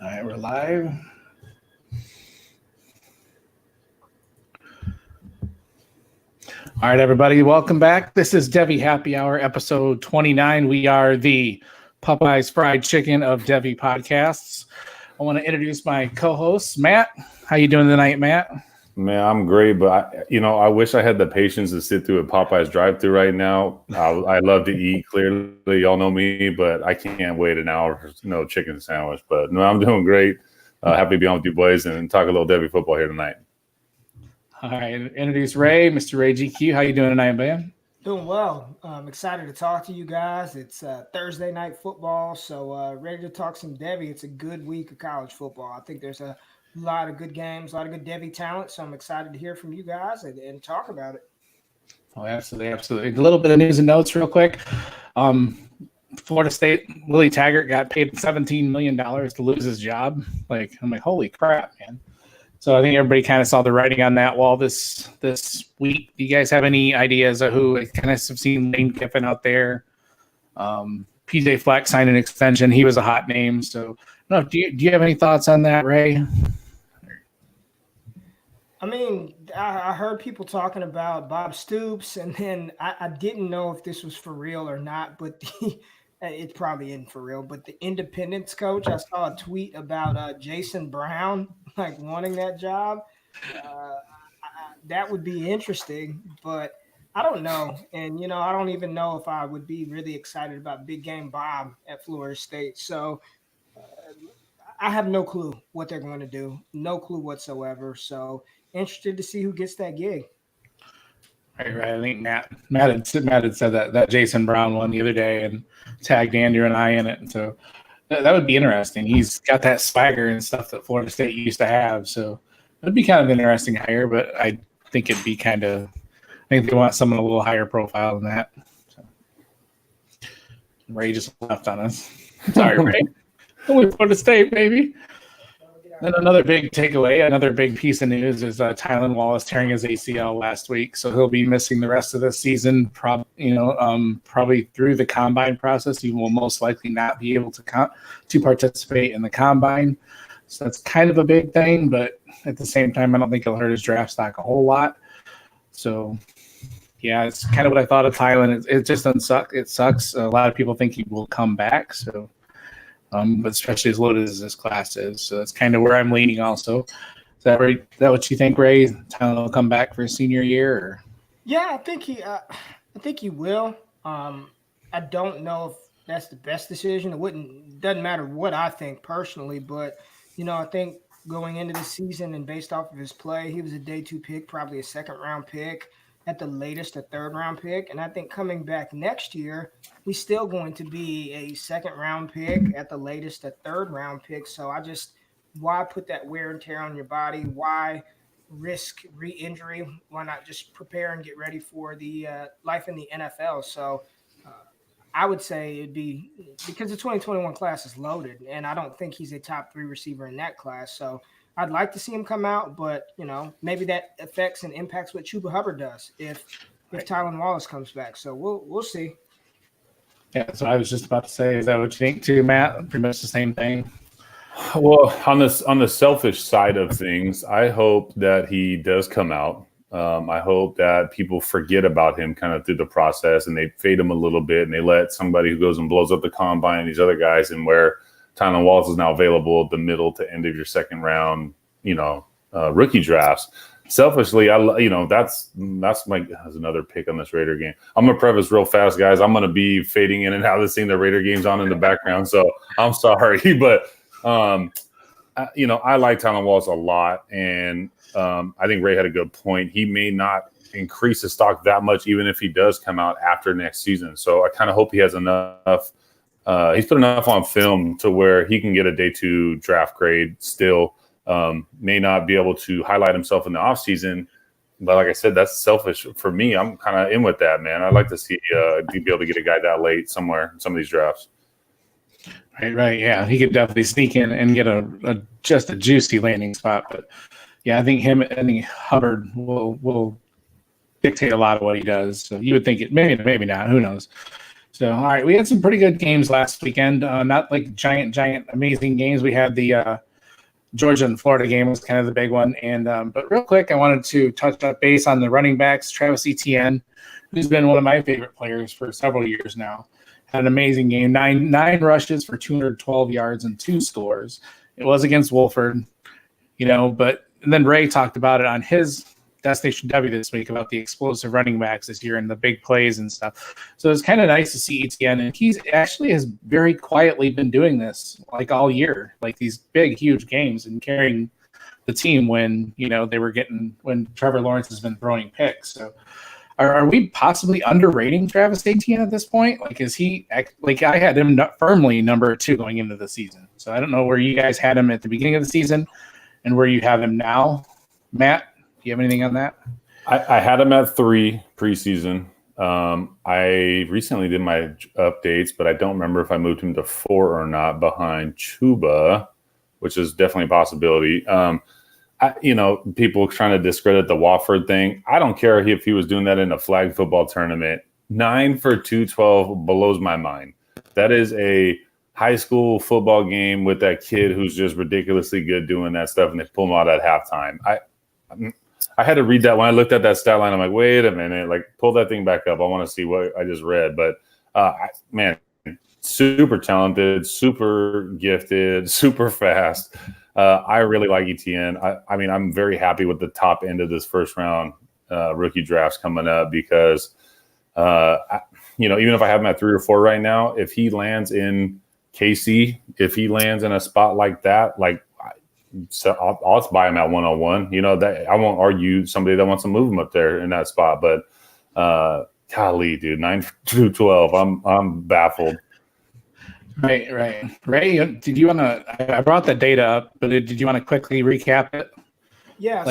All right, we're live. All right, everybody, welcome back. This is Devy Happy Hour, episode 29. We are the Popeye's Fried Chicken of Devy podcasts. I want to introduce my co-host, Matt. How you doing tonight, Matt? Man, I'm great, but I wish I had the patience to sit through a Popeye's drive-thru right now. I love to eat. Clearly, y'all know me, but I can't wait an hour for no chicken sandwich. But no, I'm doing great. Happy to be on with you boys and talk a little Devy football here tonight. All right, introduce Ray, Mr. Ray GQ. How you doing tonight, man? Doing well. I'm excited to talk to you guys. It's Thursday night football, so ready to talk some Devy. It's a good week of college football. I think there's a lot of good games, a lot of good Devy talent, so I'm excited to hear from you guys and talk about it. Oh, absolutely, absolutely. A little bit of news and notes real quick. Florida State, Willie Taggart got paid $17 million to lose his job. I'm like, holy crap, man. So I think everybody kind of saw the writing on that wall this week. Do you guys have any ideas of who? I kind of have seen Lane Kiffin out there. PJ Fleck signed an extension. He was a hot name. So no, do you have any thoughts on that, Ray? I mean, I heard people talking about Bob Stoops, and then I didn't know if this was for real or not, but it probably isn't for real. But the Independence coach, I saw a tweet about Jason Brown wanting that job. That would be interesting, but I don't know. And, I don't even know if I would be really excited about Big Game Bob at Florida State. So I have no clue what they're going to do. No clue whatsoever. So interested to see who gets that gig. Right. I think Matt had said that Jason Brown one the other day and tagged Andrew and I in it. And so that would be interesting. He's got that swagger and stuff that Florida State used to have. So it would be kind of an interesting hire, but I think it'd be I think they want someone a little higher profile than that. So Ray just left on us. Sorry, Ray. Only Florida State, baby. Then another big takeaway, another big piece of news is Tylan Wallace tearing his ACL last week, so he'll be missing the rest of the season. Probably through the combine process, he will most likely not be able to participate in the combine. So that's kind of a big thing, but at the same time, I don't think it'll hurt his draft stock a whole lot. So, yeah, it's kind of what I thought of Tylan. It just doesn't suck. It sucks. A lot of people think he will come back, so. But especially as loaded as this class is. So that's kind of where I'm leaning also. Is that what you think, Ray? Tylan will come back for his senior year? Or? Yeah, I think he will. I don't know if that's the best decision. Doesn't matter what I think personally, but, I think going into the season and based off of his play, he was a day 2 pick, probably a second-round pick, at the latest a third-round pick. And I think coming back next year, he's still going to be a second-round pick, at the latest a third-round pick. So why put that wear and tear on your body? Why risk re-injury? Why not just prepare and get ready for the life in the NFL? So I would say it'd be because the 2021 class is loaded, and I don't think he's a top 3 receiver in that class. So I'd like to see him come out, but, maybe that affects and impacts what Chuba Hubbard does if Tylan Wallace comes back. So we'll see. Yeah, so I was just about to say, is that what you think too, Matt? Pretty much the same thing. Well, on the selfish side of things, I hope that he does come out. I hope that people forget about him kind of through the process and they fade him a little bit and they let somebody who goes and blows up the combine and these other guys, and where Tylan Wallace is now available at the middle to end of your second round, rookie drafts. Selfishly, that's another pick on this Raider game. I'm gonna preface real fast, guys. I'm gonna be fading in and out of seeing the Raider games on in the background, so I'm sorry, but I like Tylan Wallace a lot, and I think Ray had a good point. He may not increase his stock that much, even if he does come out after next season. So I kind of hope he has enough. He's put enough on film to where he can get a day 2 draft grade still. May not be able to highlight himself in the offseason, but like I said, that's selfish for me. I'm kind of in with that, man. I'd like to see be able to get a guy that late somewhere in some of these drafts. Right. Yeah, he could definitely sneak in and get just a juicy landing spot. But yeah, I think Hubbard will dictate a lot of what he does. So you would think it, maybe not. Who knows? So, all right, we had some pretty good games last weekend. Not like giant, amazing games. We had the Georgia and Florida game was kind of the big one. And but real quick, I wanted to touch up base on the running backs. Travis Etienne, who's been one of my favorite players for several years now, had an amazing game. Nine rushes for 212 yards and 2 scores. It was against Wolford, but and then Ray talked about it on his Destination W this week about the explosive running backs this year and the big plays and stuff. So it's kind of nice to see Etienne, and he's actually has very quietly been doing this like all year, like these big, huge games and carrying the team when when Trevor Lawrence has been throwing picks. So are we possibly underrating Travis Etienne at this point? Like, is he like I had him firmly number 2 going into the season. So I don't know where you guys had him at the beginning of the season and where you have him now, Matt. Do you have anything on that? I had him at 3 preseason. I recently did my updates, but I don't remember if I moved him to 4 or not behind Chuba, which is definitely a possibility. People trying to discredit the Wofford thing. I don't care if he was doing that in a flag football tournament. 9 for 212 blows my mind. That is a high school football game with that kid who's just ridiculously good doing that stuff, and they pull him out at halftime. I had to read that when I looked at that stat line. I'm like, wait a minute, like pull that thing back up. I want to see what I just read. But man, super talented, super gifted, super fast. I really like Etienne. I'm very happy with the top end of this first round rookie drafts coming up because, even if I have him at 3 or 4 right now, if he lands in KC, if he lands in a spot like that, so I'll buy him at 101. That I won't argue somebody that wants to move him up there in that spot. But golly, dude, 9 for 212. I'm baffled. Right. Ray, did you want to? I brought the data up, but did you want to quickly recap it? Yeah.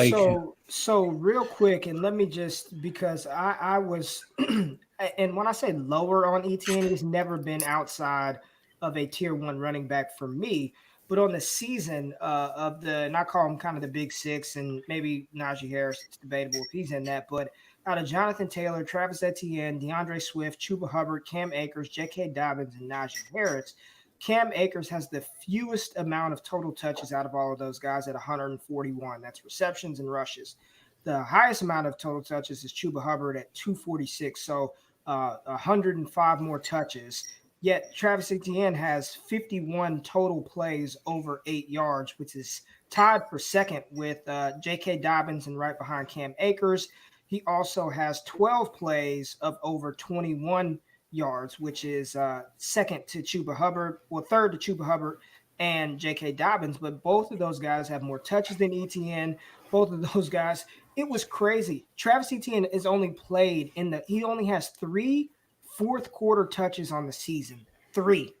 So real quick, and let me just because I was, and when I say lower on Etienne, he's never been outside of a tier 1 running back for me. But on the season and I call him kind of the big 6, and maybe Najee Harris, it's debatable if he's in that. But out of Jonathan Taylor, Travis Etienne, DeAndre Swift, Chuba Hubbard, Cam Akers, J.K. Dobbins, and Najee Harris, Cam Akers has the fewest amount of total touches out of all of those guys at 141. That's receptions and rushes. The highest amount of total touches is Chuba Hubbard at 246. So 105 more touches. Yet Travis Etienne has 51 total plays over 8 yards, which is tied for second with J.K. Dobbins and right behind Cam Akers. He also has 12 plays of over 21 yards, which is second to Chuba Hubbard, third to Chuba Hubbard and J.K. Dobbins. But both of those guys have more touches than Etienne. Both of those guys, it was crazy. Travis Etienne is only played he only has 3 fourth quarter touches on the season. 3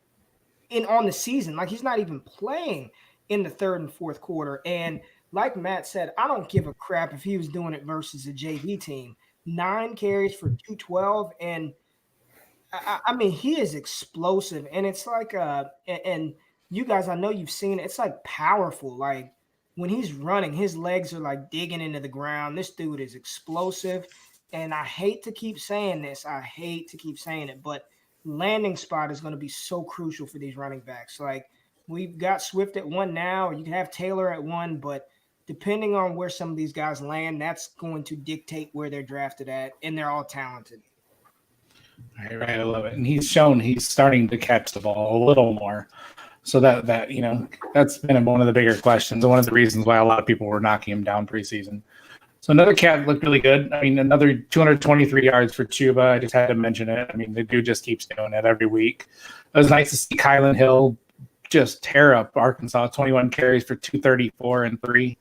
on the season. Like, he's not even playing in the third and fourth quarter. And like Matt said, I don't give a crap if he was doing it versus a JV team. 9 carries for 212. And I mean, he is explosive. And it's like, and you guys, I know you've seen it. It's like powerful. Like, when he's running, his legs are like digging into the ground. This dude is explosive. And I hate to keep saying this. But landing spot is going to be so crucial for these running backs. Like, we've got Swift at 1 now. You can have Taylor at 1, but depending on where some of these guys land, that's going to dictate where they're drafted at, and they're all talented. Right, I love it. And he's shown he's starting to catch the ball a little more. So that that's been one of the bigger questions and one of the reasons why a lot of people were knocking him down preseason. So another cat looked really good. I mean, another 223 yards for Chuba. I just had to mention it. I mean, the dude just keeps doing it every week. It was nice to see Kylan Hill just tear up Arkansas. 21 carries for 234 and 3.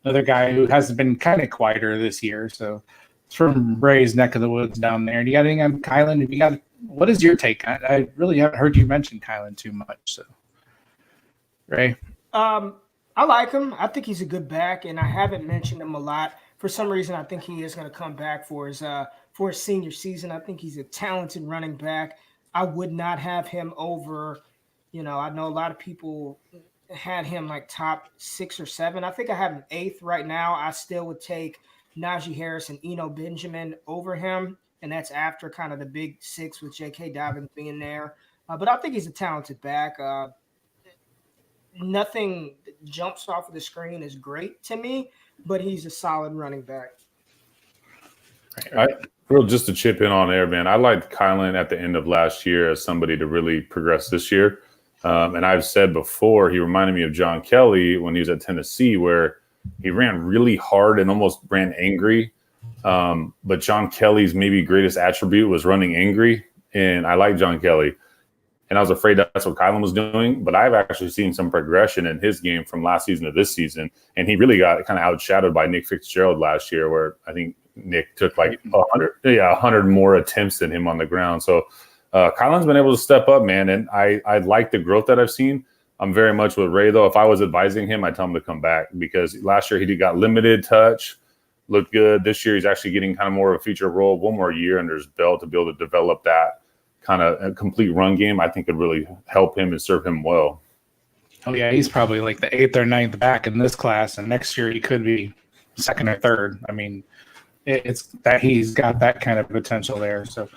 Another guy who has been kind of quieter this year. So it's from Ray's neck of the woods down there. Do you got anything on Kylan? What is your take? I really haven't heard you mention Kylan too much. So, Ray? I like him. I think he's a good back, and I haven't mentioned him a lot. For some reason, I think he is going to come back for his senior season. I think he's a talented running back. I would not have him over, I know a lot of people had him like top 6 or 7. I think I have him 8th right now. I still would take Najee Harris and Eno Benjamin over him. and that's after kind of the big six with J.K. Dobbins being there. But I think he's a talented back. Nothing that jumps off of the screen is great to me, but he's a solid running back. Just to chip in on there, man, I liked Kylan at the end of last year as somebody to really progress this year. And I've said before, he reminded me of John Kelly when he was at Tennessee, where he ran really hard and almost ran angry. But John Kelly's maybe greatest attribute was running angry. And I like John Kelly. And I was afraid that's what Kylan was doing. But I've actually seen some progression in his game from last season to this season. And he really got kind of outshadowed by Nick Fitzgerald last year, where I think Nick took like 100 more attempts than him on the ground. So Kylan's been able to step up, man. And I like the growth that I've seen. I'm very much with Ray, though. If I was advising him, I'd tell him to come back, because last year he got limited touch, looked good. This year he's actually getting kind of more of a feature role, one more year under his belt to be able to develop that kind of a complete run game. I think could really help him and serve him well. Oh, yeah, he's probably like the 8th or 9th back in this class, and next year he could be 2nd or 3rd. I mean, it's that he's got that kind of potential there. So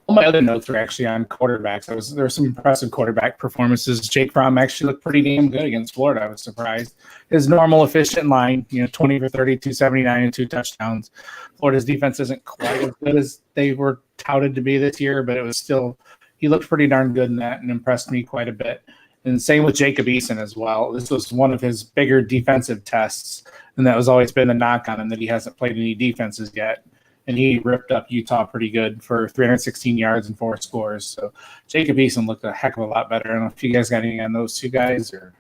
all my other notes are actually on quarterbacks. There were some impressive quarterback performances. Jake Fromm actually looked pretty damn good against Florida. I was surprised. His normal efficient line, 20 for 30, 279 and 2 touchdowns. Florida's defense isn't quite as good as they were touted to be this year, but it was still, he looked pretty darn good in that and impressed me quite a bit. And same with Jacob Eason as well. This was one of his bigger defensive tests, and that was always been the knock on him, that he hasn't played any defenses yet. And he ripped up Utah pretty good for 316 yards and 4 scores. So Jacob Eason looked a heck of a lot better. I don't know if you guys got anything on those two guys. Or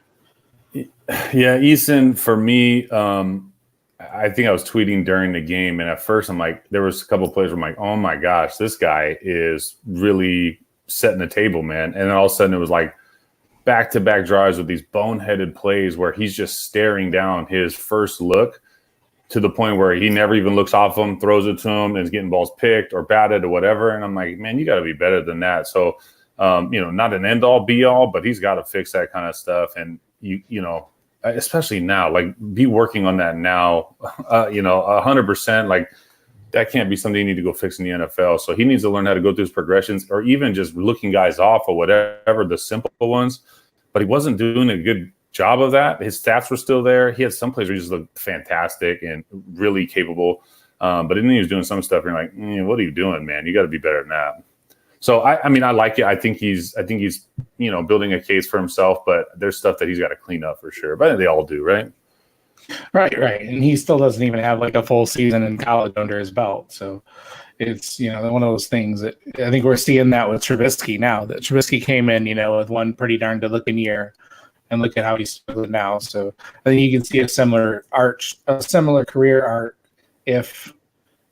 Yeah, Eason, for me, I think I was tweeting during the game, and at first I'm like, there was a couple of plays where I'm like, oh my gosh, this guy is really setting the table, man. And then all of a sudden it was like back-to-back drives with these boneheaded plays where he's just staring down his first look, to the point where he never even looks off him, throws it to him, and is getting balls picked or batted or whatever. And I'm like, man, you got to be better than that. So, not an end all be all, but he's got to fix that kind of stuff. And especially now, like, be working on that now, 100%. Like, that can't be something you need to go fix in the NFL. So he needs to learn how to go through his progressions, or even just looking guys off or whatever, the simple ones. But he wasn't doing a good job of that. His stats were still there. He had some plays where he just looked fantastic and really capable. But then he was doing some stuff and you're like, what are you doing, man? You got to be better than that. So I mean, I like it. I think he's building a case for himself, but there's stuff that he's got to clean up for sure. But they all do, right? Right. And he still doesn't even have like a full season in college under his belt. So it's, one of those things that I think we're seeing that with Trubisky now, that Trubisky came in, with one pretty darn good looking year. And look at how he's doing now. So I think you can see a similar career arc if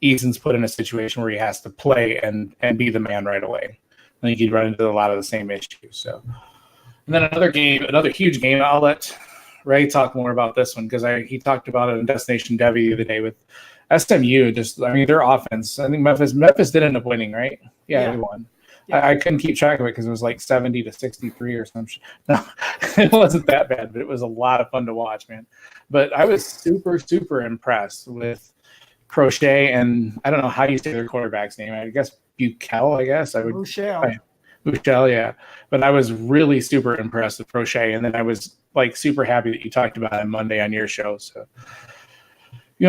Eason's put in a situation where he has to play and be the man right away. I think he'd run into a lot of the same issues. So, and then another huge game. I'll let Ray talk more about this one, because he talked about it in Destination Devy the other day with SMU. Their offense. I think Memphis did end up winning, right? Yeah. They won. Yeah. I couldn't keep track of it because it was like 70-63 or something. No, it wasn't that bad, but it was a lot of fun to watch, man. But I was super, super impressed with Crochet, and I don't know how you say their quarterback's name. I guess Buchel, Buchel, yeah. But I was really super impressed with Crochet, and then I was like super happy that you talked about it Monday on your show. So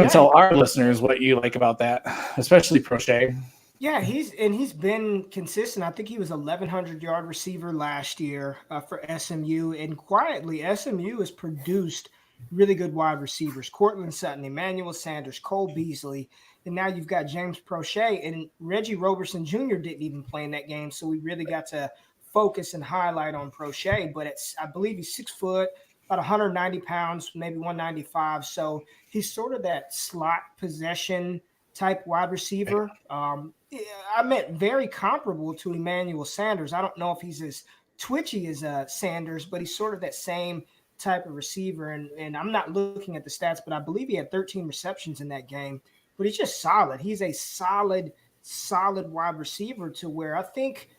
tell our listeners what you like about that, especially Crochet. Yeah, he's been consistent. I think he was 1,100-yard receiver last year for SMU, and quietly SMU has produced really good wide receivers: Cortland Sutton, Emmanuel Sanders, Cole Beasley, and now you've got James Prochet, and Reggie Roberson Jr. didn't even play in that game, so we really got to focus and highlight on Prochet. But I believe he's 6 foot, about 190 pounds, maybe 195. So he's sort of that slot possession type wide receiver. I meant very comparable to Emmanuel Sanders. I don't know if he's as twitchy as Sanders, but he's sort of that same type of receiver. And I'm not looking at the stats, but I believe he had 13 receptions in that game. But he's just solid. He's a solid wide receiver, to where I think,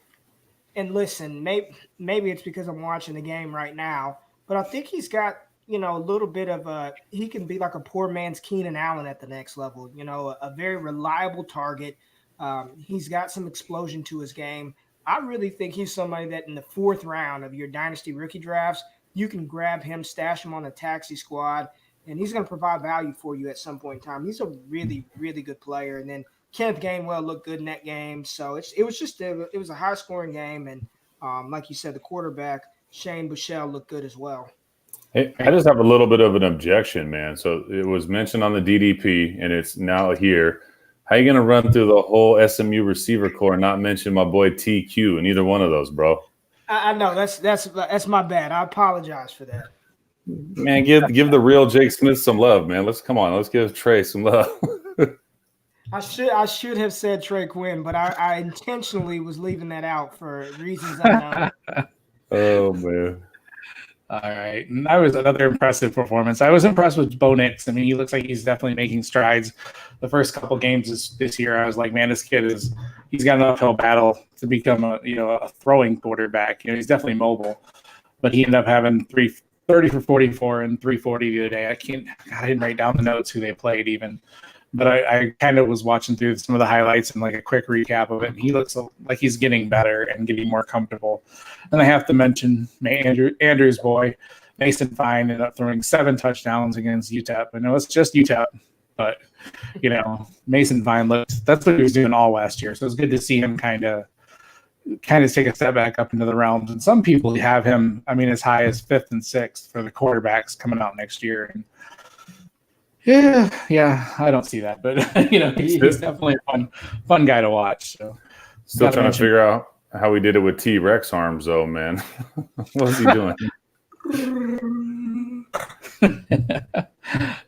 and listen, maybe it's because I'm watching the game right now, but I think he's got, a little bit of he can be like a poor man's Keenan Allen at the next level, a very reliable target. He's got some explosion to his game. I really think he's somebody that in the 4th round of your dynasty rookie drafts, you can grab him, stash him on a taxi squad, and he's going to provide value for you at some point in time. He's a really, really good player. And then Kenneth Gainwell looked good in that game. So it was a high scoring game. And like you said, the quarterback, Shane Buechele, looked good as well. Hey, I just have a little bit of an objection, man. So it was mentioned on the DDP, and it's now here. How you going to run through the whole SMU receiver core and not mention my boy TQ in either one of those, bro? I know that's my bad. I apologize for that. Man, give the real Jake Smith some love, man. Let's give Trey some love. I should have said Trey Quinn, but I intentionally was leaving that out for reasons unknown. Oh man. All right. And that was another impressive performance. I was impressed with Bo Nix. I mean, he looks like he's definitely making strides. The first couple games this year, I was like, man, this kid he's got an uphill battle to become a throwing quarterback. He's definitely mobile. But he ended up having 330 for 44 and 340 the other day. I didn't write down the notes who they played even. But I kind of was watching through some of the highlights and like a quick recap of it. And he looks like he's getting better and getting more comfortable. And I have to mention Andrew's boy, Mason Fine, ended up throwing 7 touchdowns against UTEP. I know it's just UTEP, but Mason Fine that's what he was doing all last year. So it's good to see him kind of take a step back up into the realms. And some people have him, as high as 5th and 6th for the quarterbacks coming out next year. And yeah, I don't see that, but he's definitely a fun guy to watch. So still trying to figure out how we did it with T-Rex arms, though, man. What is he doing?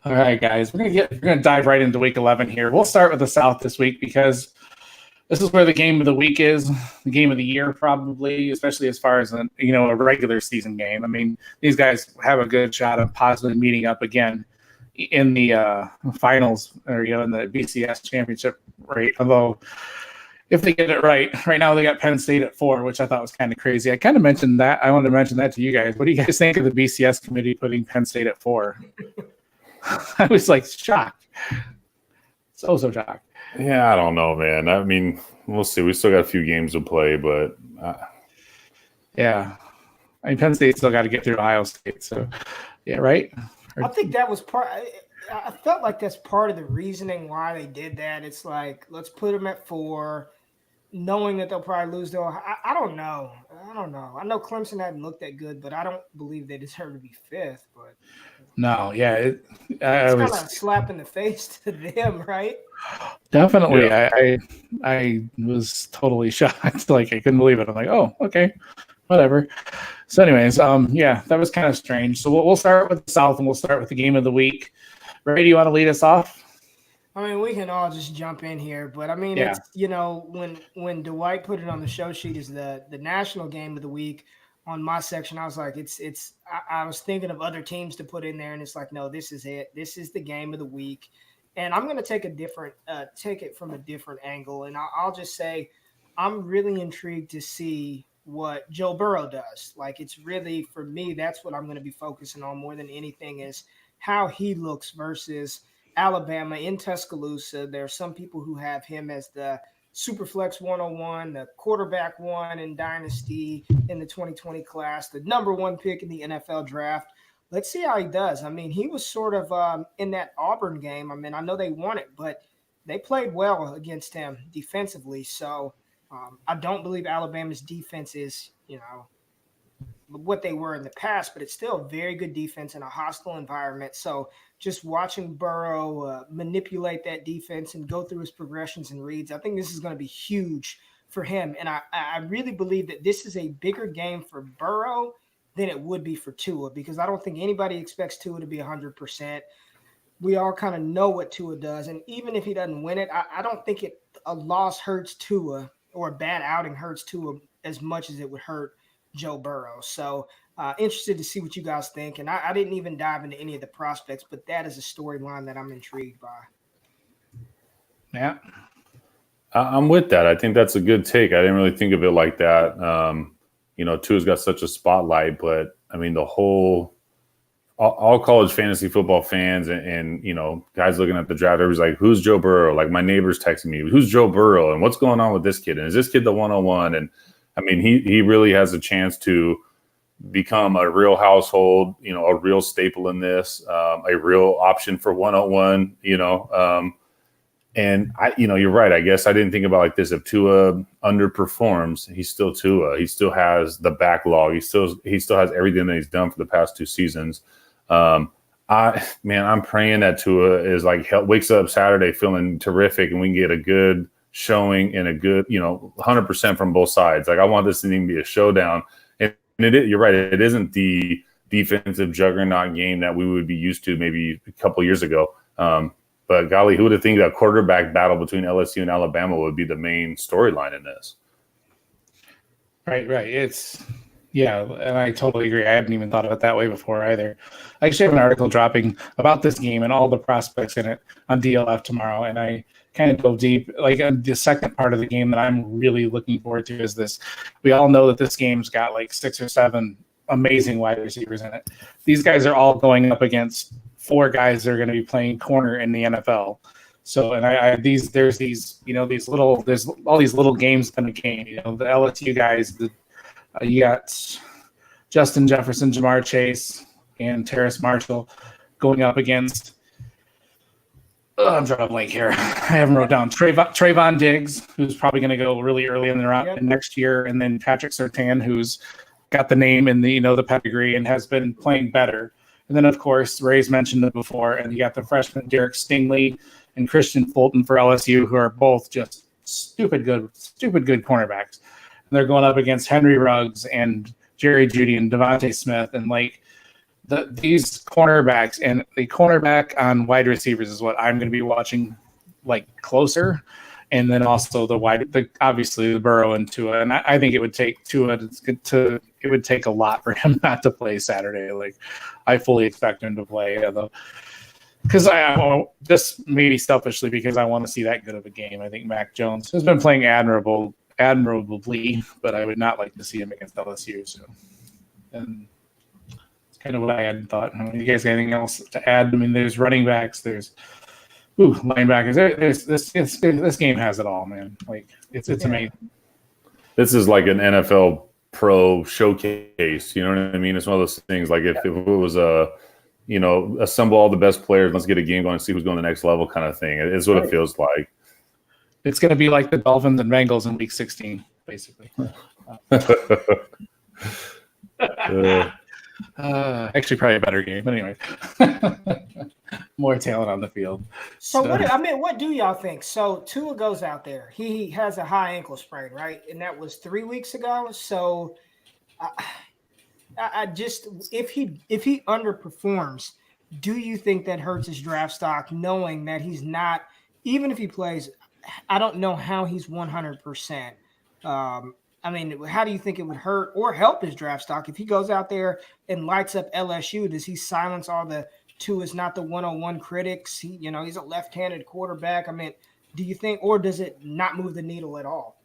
All right, guys, we're gonna dive right into Week 11 here. We'll start with the South this week because this is where the game of the week is, the game of the year probably, especially as far as a regular season game. I mean, these guys have a good shot of possibly meeting up again in the finals or in the BCS championship rate. Although if they get it right now they got Penn State at 4, which I thought was kind of crazy. I kind of mentioned that. I wanted to mention that to you guys. What do you guys think of the BCS committee putting Penn State at 4? I was like shocked. So shocked. Yeah, I don't know, man. I mean, we'll see. We still got a few games to play, but yeah. Penn State still got to get through Ohio State. So yeah, right? I think that was part. I felt like that's part of the reasoning why they did that. It's like, let's put them at 4, knowing that they'll probably lose. I don't know. I know Clemson hadn't looked that good, but I don't believe they deserve to be 5th. But no, yeah, it's kind of a slap in the face to them, right? Definitely. Yeah. I was totally shocked. Like I couldn't believe it. I'm like, oh, okay, whatever. So anyways, that was kind of strange. So we'll start with the South and we'll start with the game of the week. Ray, do you want to lead us off? I mean, we can all just jump in here, but I mean, it's, when Dwight put it on the show sheet as the national game of the week on my section, I was like, I was thinking of other teams to put in there, and it's like, no, this is it. This is the game of the week. And I'm going to take it from a different angle. And I'll just say, I'm really intrigued to see what Joe Burrow does. Like, it's really, for me, that's what I'm going to be focusing on more than anything, is how he looks versus Alabama in Tuscaloosa. There are some people who have him as the Superflex 101, the quarterback 1 in Dynasty in the 2020 class, the number 1 pick in the NFL draft. Let's see how he does. I mean, he was sort of in that Auburn game. I mean, I know they won it, but they played well against him defensively. So I don't believe Alabama's defense is, what they were in the past, but it's still a very good defense in a hostile environment. So just watching Burrow manipulate that defense and go through his progressions and reads, I think this is going to be huge for him. And I really believe that this is a bigger game for Burrow than it would be for Tua, because I don't think anybody expects Tua to be 100%. We all kind of know what Tua does. And even if he doesn't win it, I don't think a loss hurts Tua, or a bad outing hurts Tua as much as it would hurt Joe Burrow. So interested to see what you guys think. And I didn't even dive into any of the prospects, but that is a storyline that I'm intrigued by. Yeah. I'm with that. I think that's a good take. I didn't really think of it like that. Tua's got such a spotlight, but I mean, the whole all college fantasy football fans and guys looking at the draft, everybody's like, who's Joe Burrow? Like my neighbor's texting me, who's Joe Burrow and what's going on with this kid? And is this kid the 101? And I mean, he really has a chance to become a real household, a real staple in this, a real option for 101, and you're right. I guess I didn't think about like this. If Tua underperforms, he's still Tua. He still has the backlog. He still has everything that he's done for the past 2 seasons. I'm praying that Tua is like wakes up Saturday feeling terrific, and we can get a good showing and a good, 100% from both sides. Like I want this to even be a showdown. And you're right. It isn't the defensive juggernaut game that we would be used to maybe a couple years ago. But golly, who would have think that quarterback battle between LSU and Alabama would be the main storyline in this? Right. And I totally agree. I hadn't even thought of it that way before either. I actually have an article dropping about this game and all the prospects in it on DLF tomorrow, and I kind of go deep. Like the second part of the game that I'm really looking forward to is this. We all know that this game's got like 6 or 7 amazing wide receivers in it. These guys are all going up against 4 guys that are going to be playing corner in the NFL. So, and there's all these little games in the game. The LSU guys, you got Justin Jefferson, Jamar Chase, and Terrace Marshall going up against. I'm drawing a blank here. I haven't wrote down Trayvon Diggs, who's probably going to go really early in the round next year, and then Patrick Surtain, who's got the name and the pedigree and has been playing better. And then, of course, Ray's mentioned it before, and you got the freshman Derek Stingley and Christian Fulton for LSU, who are both just stupid good cornerbacks. And they're going up against Henry Ruggs and Jerry Jeudy and Devontae Smith, and these cornerbacks, and the cornerback on wide receivers is what I'm going to be watching closer. And then also obviously the Burrow and Tua. And I think it would take Tua it would take a lot for him not to play Saturday. Like I fully expect him to play, because I just maybe selfishly because I want to see that good of a game. I think Mac Jones has been playing admirably, but I would not like to see him against LSU. So, and it's kind of what I had thought. You guys got anything else to add? I mean, there's running backs, there's linebackers. This game has it all, man. Like it's amazing. This is like an NFL pro showcase. You know what I mean? It's one of those things. Like if it was assemble all the best players, let's get a game going and see who's going to the next level kind of thing. It's what it feels like. It's going to be like the Dolphins and Bengals in Week 16, basically. Actually, probably a better game. But anyway, more talent on the field. So what do y'all think? So Tua goes out there. He has a high ankle sprain, right? And that was 3 weeks ago. So I just if he underperforms, do you think that hurts his draft stock, knowing that he's not, even if he plays, I don't know how he's 100%. I mean, how do you think it would hurt or help his draft stock if he goes out there and lights up LSU? Does he silence all the Tua is not the 101 critics? He's a left-handed quarterback. I mean, do you think, or does it not move the needle at all?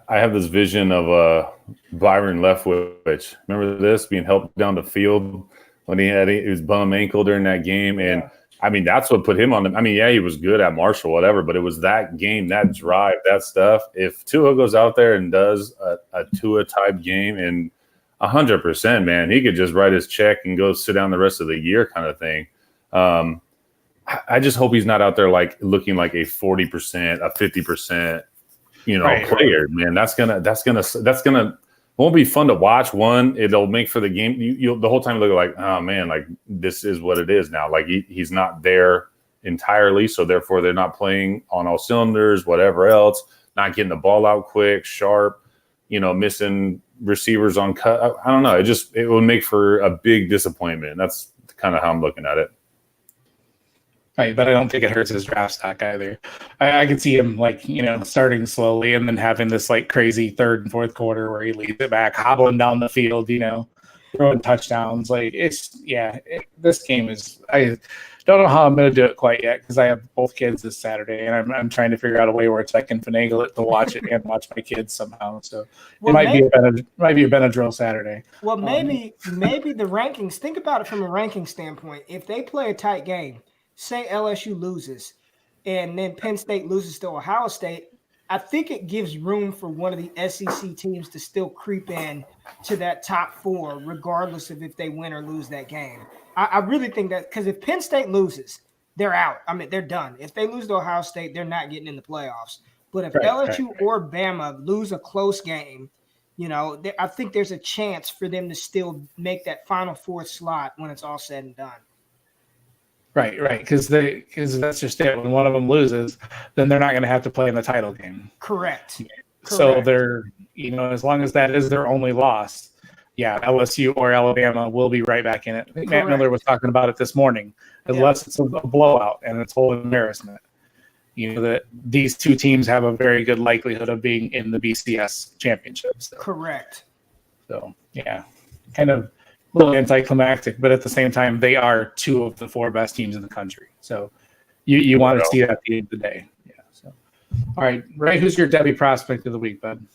I have this vision of Byron Leftwich. Remember this being helped down the field when he was bum ankle during that game, and I mean that's what put him on the. I mean, he was good at Marshall, whatever, but it was that game, that drive, that stuff. If Tua goes out there and does a Tua type game, and 100%, man, he could just write his check and go sit down the rest of the year, kind of thing. I just hope he's not out there like looking like a 40%, a 50%. Player, man, that's gonna won't be fun to watch. One, it'll make for the game. You the whole time you look like, oh man, like this is what it is now. Like he's not there entirely, so therefore they're not playing on all cylinders. Whatever else, not getting the ball out quick, sharp. Missing receivers on cut. I don't know. It would make for a big disappointment. That's kind of how I'm looking at it. Right, but I don't think it hurts his draft stock either. I could see him starting slowly and then having this crazy third and fourth quarter where he leads it back, hobbling down the field. throwing touchdowns. Like this game is. I don't know how I'm going to do it quite yet because I have both kids this Saturday, and I'm trying to figure out a way where I can finagle it to watch it and watch my kids somehow. So it might be a Benadryl Saturday. Well, maybe the rankings. Think about it from a ranking standpoint. If they play a tight game, say LSU loses, and then Penn State loses to Ohio State, I think it gives room for one of the SEC teams to still creep in to that top 4, regardless of if they win or lose that game. I really think that because if Penn State loses, they're out. I mean, they're done. If they lose to Ohio State, they're not getting in the playoffs. But if LSU or Bama lose a close game, I think there's a chance for them to still make that final 4th slot when it's all said and done. Right, because that's just it. When one of them loses, then they're not going to have to play in the title game. Correct. So they're, as long as that is their only loss, LSU or Alabama will be right back in it. I think Matt Miller was talking about it this morning. Unless it's a blowout and it's whole embarrassment, that these two teams have a very good likelihood of being in the BCS championship. So. Correct. So kind of a little anticlimactic, but at the same time, they are 2 of the 4 best teams in the country. So you want to see that at the end of the day. Yeah. So, all right, Ray, who's your Devy prospect of the week, bud?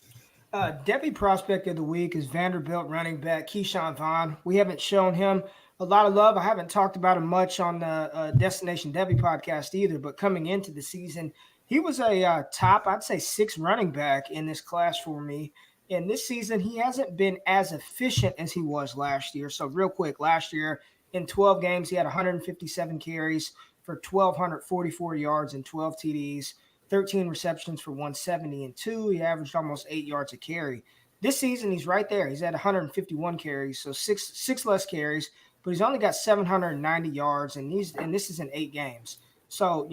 Devy prospect of the week is Vanderbilt running back Keyshawn Vaughn. We haven't shown him a lot of love. I haven't talked about him much on the Destination Devy podcast either, but coming into the season, he was a top, I'd say, 6 running back in this class for me. And this season, he hasn't been as efficient as he was last year. So real quick, last year in 12 games, he had 157 carries for 1,244 yards and 12 TDs, 13 receptions for 170 and 2. He averaged almost 8 yards a carry. This season, he's right there. He's at 151 carries, so six less carries, but he's only got 790 yards, and this is in 8 games. So,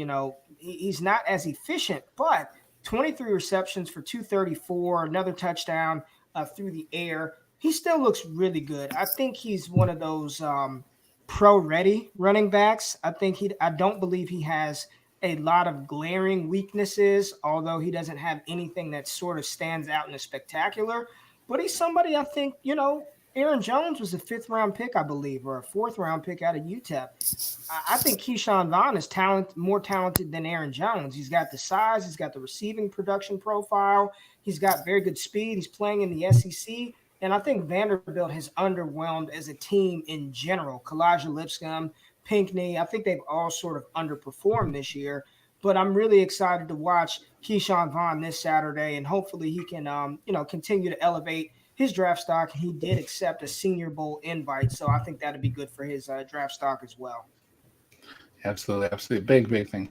he's not as efficient, but 23 receptions for 234, another touchdown through the air. He still looks really good. I think he's one of those pro-ready running backs. I don't believe he has a lot of glaring weaknesses, although he doesn't have anything that sort of stands out in the spectacular. But he's somebody I think, Aaron Jones was a 5th-round pick, I believe, or a 4th-round pick out of UTEP. I think Keyshawn Vaughn is more talented than Aaron Jones. He's got the size. He's got the receiving production profile. He's got very good speed. He's playing in the SEC. And I think Vanderbilt has underwhelmed as a team in general. Kalijah Lipscomb, Pinckney, I think they've all sort of underperformed this year. But I'm really excited to watch Keyshawn Vaughn this Saturday, and hopefully he can, continue to elevate his draft stock. He did accept a Senior Bowl invite, so I think that'd be good for his draft stock as well. Absolutely. Big thing.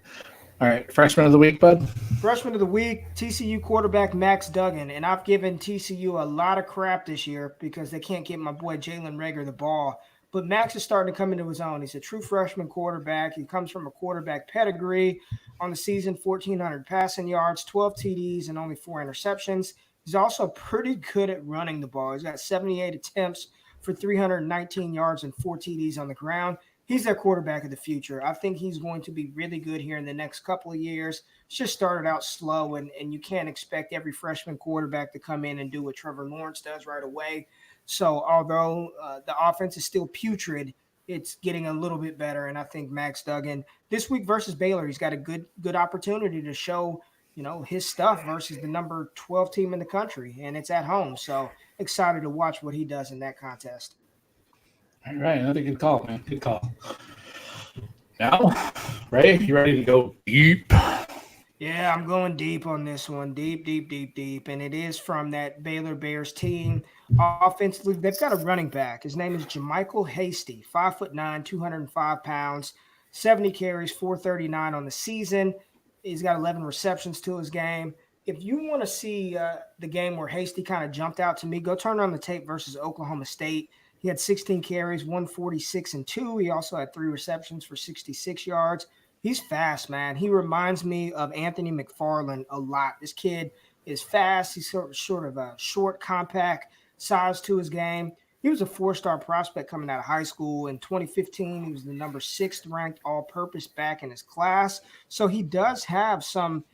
All right, freshman of the week, bud? Freshman of the week, TCU quarterback Max Duggan. And I've given TCU a lot of crap this year because they can't get my boy Jalen Reagor the ball. But Max is starting to come into his own. He's a true freshman quarterback. He comes from a quarterback pedigree. On the season, 1,400 passing yards, 12 TDs, and only 4 interceptions. He's also pretty good at running the ball. He's got 78 attempts for 319 yards and 4 TDs on the ground. He's their quarterback of the future. I think he's going to be really good here in the next couple of years. It's just started out slow, and you can't expect every freshman quarterback to come in and do what Trevor Lawrence does right away. So although the offense is still putrid, it's getting a little bit better, and I think Max Duggan this week versus Baylor, he's got a good opportunity to show his stuff versus the number 12 team in the country, and it's at home. So excited to watch what he does in that contest. All right, another good call, man. Good call. Now, Ray, you ready to go deep? Yeah, I'm going deep on this one. Deep. And it is from that Baylor Bears team. Offensively, they've got a running back. His name is JaMychal Hasty, 5'9", 205 pounds, 70 carries, 439 on the season. He's got 11 receptions to his game. If you want to see the game where Hasty kind of jumped out to me, go turn on the tape versus Oklahoma State. He had 16 carries, 146 and 2. He also had 3 receptions for 66 yards. He's fast, man. He reminds me of Anthony McFarland a lot. This kid is fast. He's sort of a short, compact size to his game. He was a 4-star prospect coming out of high school. In 2015, he was the number 6th ranked all-purpose back in his class. So he does have some,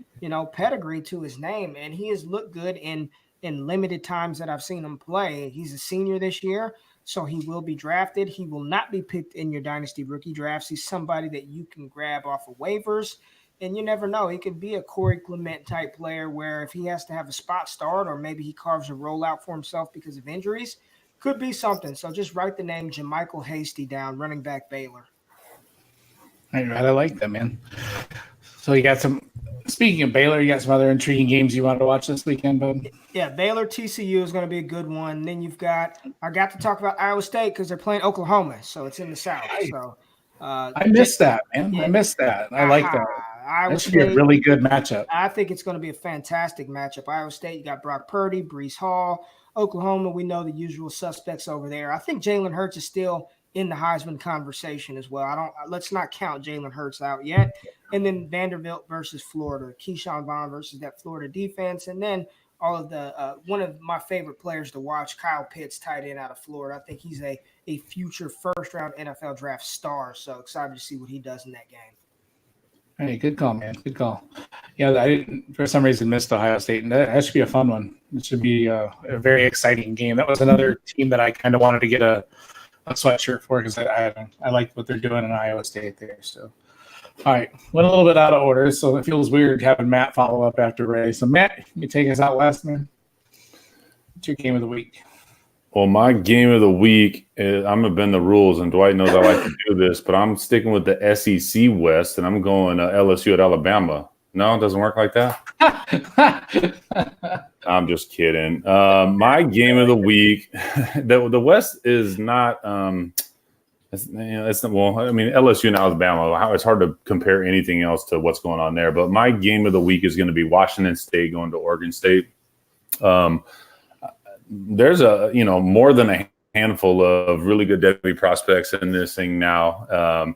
pedigree to his name, and he has looked good in limited times that I've seen him play. He's a senior this year. so he will be drafted. He will not be picked in your dynasty rookie drafts. He's somebody that you can grab off of waivers, and you never know. He could be a Corey Clement type player where if he has to have a spot start or maybe he carves a rollout for himself because of injuries, could be something. So just write the name Jamichael Hasty down, running back Baylor. All right, I like that, man. So you got some. Speaking of Baylor, you got some other intriguing games you wanted to watch this weekend, bud? Yeah, Baylor TCU is going to be a good one. And then I got to talk about Iowa State because they're playing Oklahoma, so it's in the South. So I missed that, man. Yeah. I missed that. I like that. That should be a really good matchup. I think it's going to be a fantastic matchup. Iowa State, you got Brock Purdy, Breece Hall. Oklahoma, we know the usual suspects over there. I think Jalen Hurts is still in the Heisman conversation as well. Let's not count Jalen Hurts out yet. And then Vanderbilt versus Florida, Keyshawn Vaughn versus that Florida defense, and then all of the one of my favorite players to watch, Kyle Pitts, tight end out of Florida. I think he's a future first-round NFL draft star. So excited to see what he does in that game. Hey, good call, man. Good call. Yeah, I didn't for some reason missed Ohio State, and that should be a fun one. It should be a very exciting game. That was another team that I kind of wanted to get a sweatshirt for because I like what they're doing in Iowa State there. So, all right, went a little bit out of order, so it feels weird having Matt follow up after Ray. So, Matt, you take us out last, man. What's your game of the week? Well, my game of the week is, I'm going to bend the rules, and Dwight knows I like to do this, but I'm sticking with the SEC West, and I'm going LSU at Alabama. No, it doesn't work like that? I'm just kidding. My game of the week, the West is not it's not, well, I mean, LSU and Alabama, it's hard to compare anything else to what's going on there, but my game of the week is going to be Washington State going to Oregon State. There's more than a handful of really good Devy prospects in this thing now,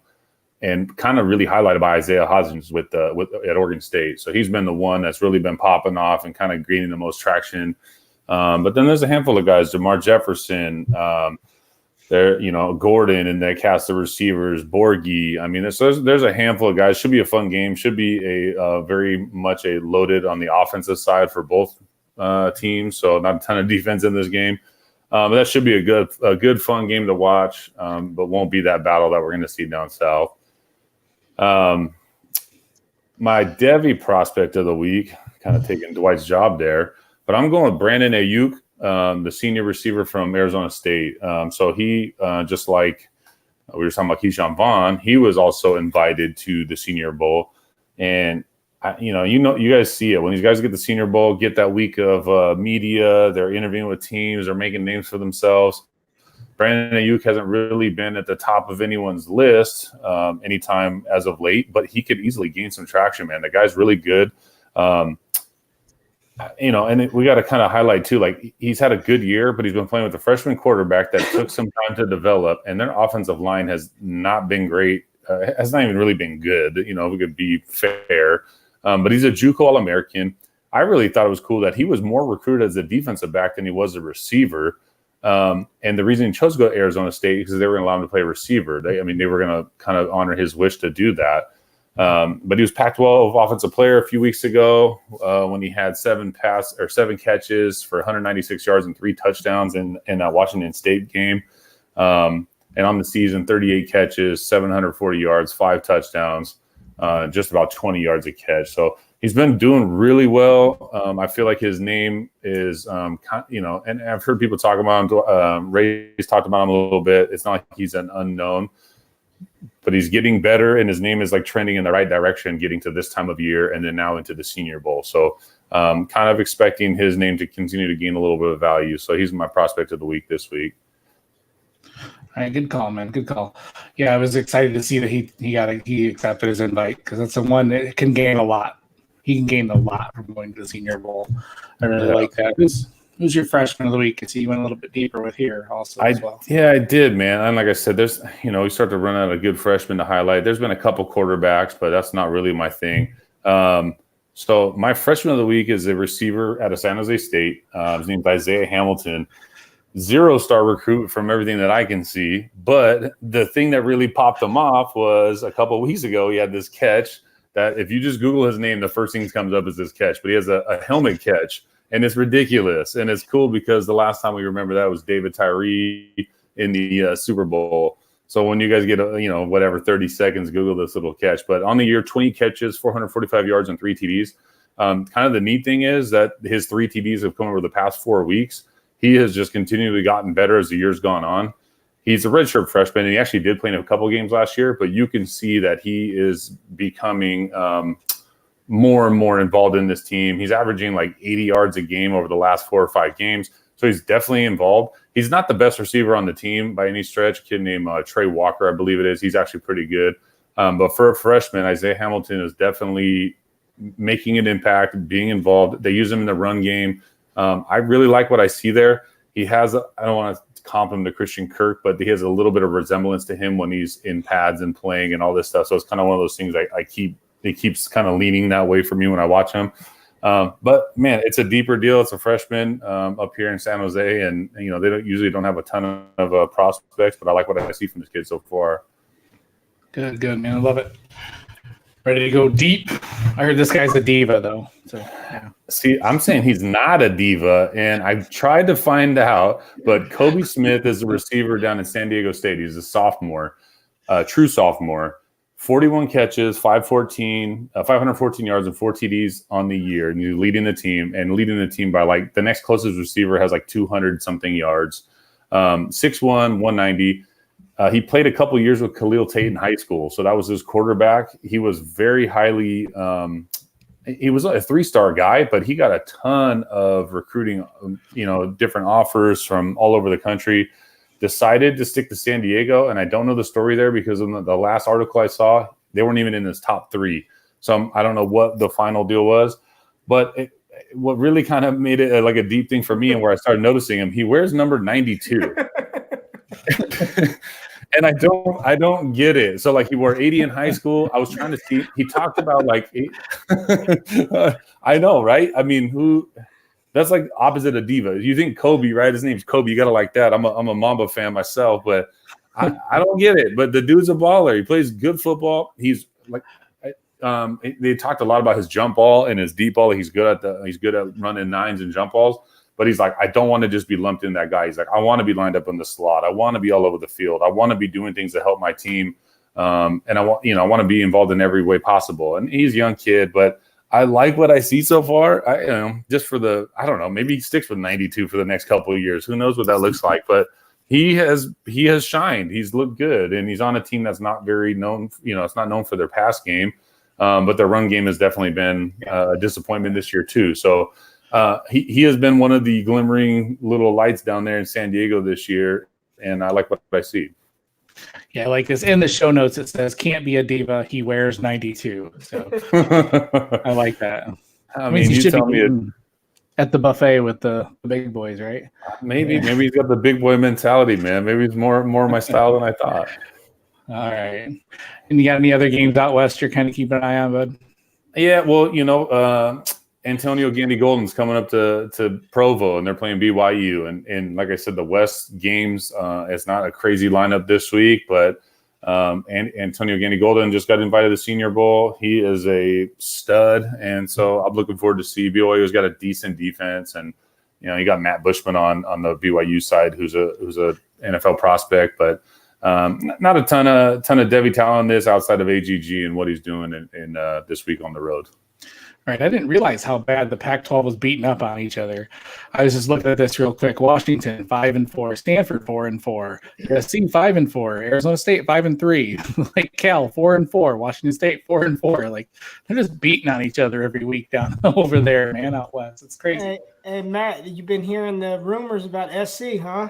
and kind of really highlighted by Isaiah Hodgins at Oregon State. So he's been the one that's really been popping off and kind of gaining the most traction. But then there's a handful of guys, DeMar Jefferson, Gordon, and they cast the receivers, Borghi. I mean, there's a handful of guys. Should be a fun game. Should be a very much a loaded on the offensive side for both teams, so not a ton of defense in this game. But that should be a good fun game to watch, but won't be that battle that we're going to see down south. My Devy prospect of the week, kind of taking Dwight's job there, but I'm going with Brandon Ayuk, the senior receiver from Arizona State. So he, just like we were talking about Keyshawn Vaughn, he was also invited to the Senior Bowl, and you guys see it when these guys get the Senior Bowl, get that week of media, they're interviewing with teams, they're making names for themselves. Brandon Ayuk hasn't really been at the top of anyone's list anytime as of late, but he could easily gain some traction, man. The guy's really good. And we got to kind of highlight too, like he's had a good year, but he's been playing with a freshman quarterback that took some time to develop, and their offensive line has not been great. Has not even really been good. We could be fair. But he's a JUCO All-American. I really thought it was cool that he was more recruited as a defensive back than he was a receiver. And the reason he chose to go to Arizona State is because they were going to allow him to play receiver. They were going to kind of honor his wish to do that. But he was Pac-12 offensive player a few weeks ago when he had 7 catches for 196 yards and 3 touchdowns in that Washington State game. And on the season, 38 catches, 740 yards, 5 touchdowns. Just about 20 yards a catch. So he's been doing really well. I feel like his name is, and I've heard people talk about him. Ray's talked about him a little bit. It's not like he's an unknown, but he's getting better, and his name is like trending in the right direction, getting to this time of year and then now into the Senior Bowl. So kind of expecting his name to continue to gain a little bit of value. So he's my prospect of the week this week. All right, good call, man. Good call. Yeah, I was excited to see that he accepted his invite because that's the one that can gain a lot. He can gain a lot from going to the Senior Bowl. I really like that. Who's your freshman of the week? Because you went a little bit deeper with here also as well. Yeah, I did, man. And like I said, there's we start to run out of good freshmen to highlight. There's been a couple quarterbacks, but that's not really my thing. So my freshman of the week is a receiver out of San Jose State. His name's Isaiah Hamilton. 0-star recruit from everything that I can see. But the thing that really popped him off was a couple of weeks ago, he had this catch that if you just Google his name, the first thing that comes up is this catch. But he has a helmet catch, and it's ridiculous. And it's cool because the last time we remember that was David Tyree in the Super Bowl. So when you guys get, 30 seconds, Google this little catch. But on the year, 20 catches, 445 yards, and 3 TDs. Kind of the neat thing is that his 3 TDs have come over the past 4 weeks. He has just continually gotten better as the year's gone on. He's a redshirt freshman, and he actually did play in a couple games last year, but you can see that he is becoming more and more involved in this team. He's averaging like 80 yards a game over the last 4 or 5 games. So he's definitely involved. He's not the best receiver on the team by any stretch. A kid named Trey Walker, I believe it is. He's actually pretty good. But for a freshman, Isaiah Hamilton is definitely making an impact, being involved. They use him in the run game. I really like what I see there. He has, I don't want to comp him to Christian Kirk, but he has a little bit of resemblance to him when he's in pads and playing and all this stuff. So it's kind of one of those things it keeps kind of leaning that way for me when I watch him. But man, it's a deeper deal. It's a freshman up here in San Jose, and they don't have a ton of prospects, but I like what I see from this kid so far. Good, man. I love it. Ready to go deep. I heard this guy's a diva, though. So, yeah. See, I'm saying he's not a diva, and I've tried to find out, but Kobe Smith is a receiver down in San Diego State. He's a sophomore, true sophomore. 41 catches, 514 yards, and 4 TDs on the year. And he's leading the team by like the next closest receiver has like 200-something yards. 6'1", 190. He played a couple years with Khalil Tate in high school, so that was his quarterback. He was very highly he was a 3-star guy, but he got a ton of recruiting, different offers from all over the country. Decided to stick to San Diego, and I don't know the story there because in the last article I saw, they weren't even in his top 3. So I don't know what the final deal was, but what really kind of made it like a deep thing for me and where I started noticing him, he wears number 92. And I don't get it. So like he wore 80 in high school. I was trying to see. He talked about like I know, right? I mean, that's like opposite of diva. You think Kobe, right? His name's Kobe. You gotta like that. I'm a Mamba fan myself, but I don't get it. But the dude's a baller. He plays good football. He's like they talked a lot about his jump ball and his deep ball. He's good at running 9s and jump balls. But he's like, I don't want to just be lumped in that guy. He's like, I want to be lined up in the slot. I want to be all over the field. I want to be doing things to help my team. And I want to be involved in every way possible. And he's a young kid, but I like what I see so far. Just for I don't know, maybe he sticks with 92 for the next couple of years. Who knows what that looks like? But he has shined. He's looked good, and he's on a team that's not very known. It's not known for their pass game, but their run game has definitely been a disappointment this year too. So. He has been one of the glimmering little lights down there in San Diego this year, and I like what I see. Yeah, like this in the show notes, it says can't be a diva. He wears 92. So I like that. I mean, you should be at the buffet with the big boys, right? Maybe he's got the big boy mentality, man. Maybe it's more my style than I thought. All right. And you got any other games out west you're kind of keeping an eye on, bud? Yeah, well, Antonio Gandy Golden's coming up to Provo, and they're playing BYU. And like I said, the West games, it's not a crazy lineup this week, but Antonio Gandy Golden just got invited to the Senior Bowl. He is a stud, and so I'm looking forward to see BYU's got a decent defense, and you got Matt Bushman on the BYU side, who's a NFL prospect, but not a ton of Devy talent on this outside of AGG and what he's doing in this week on the road. All right, I didn't realize how bad the Pac-12 was beating up on each other. I was just looking at this real quick. Washington 5-4, Stanford 4-4, USC 5-4, Arizona State 5-3, like Cal 4-4, Washington State 4-4. Like they're just beating on each other every week down over there, man, out west. It's crazy. Hey Matt, you've been hearing the rumors about SC, huh?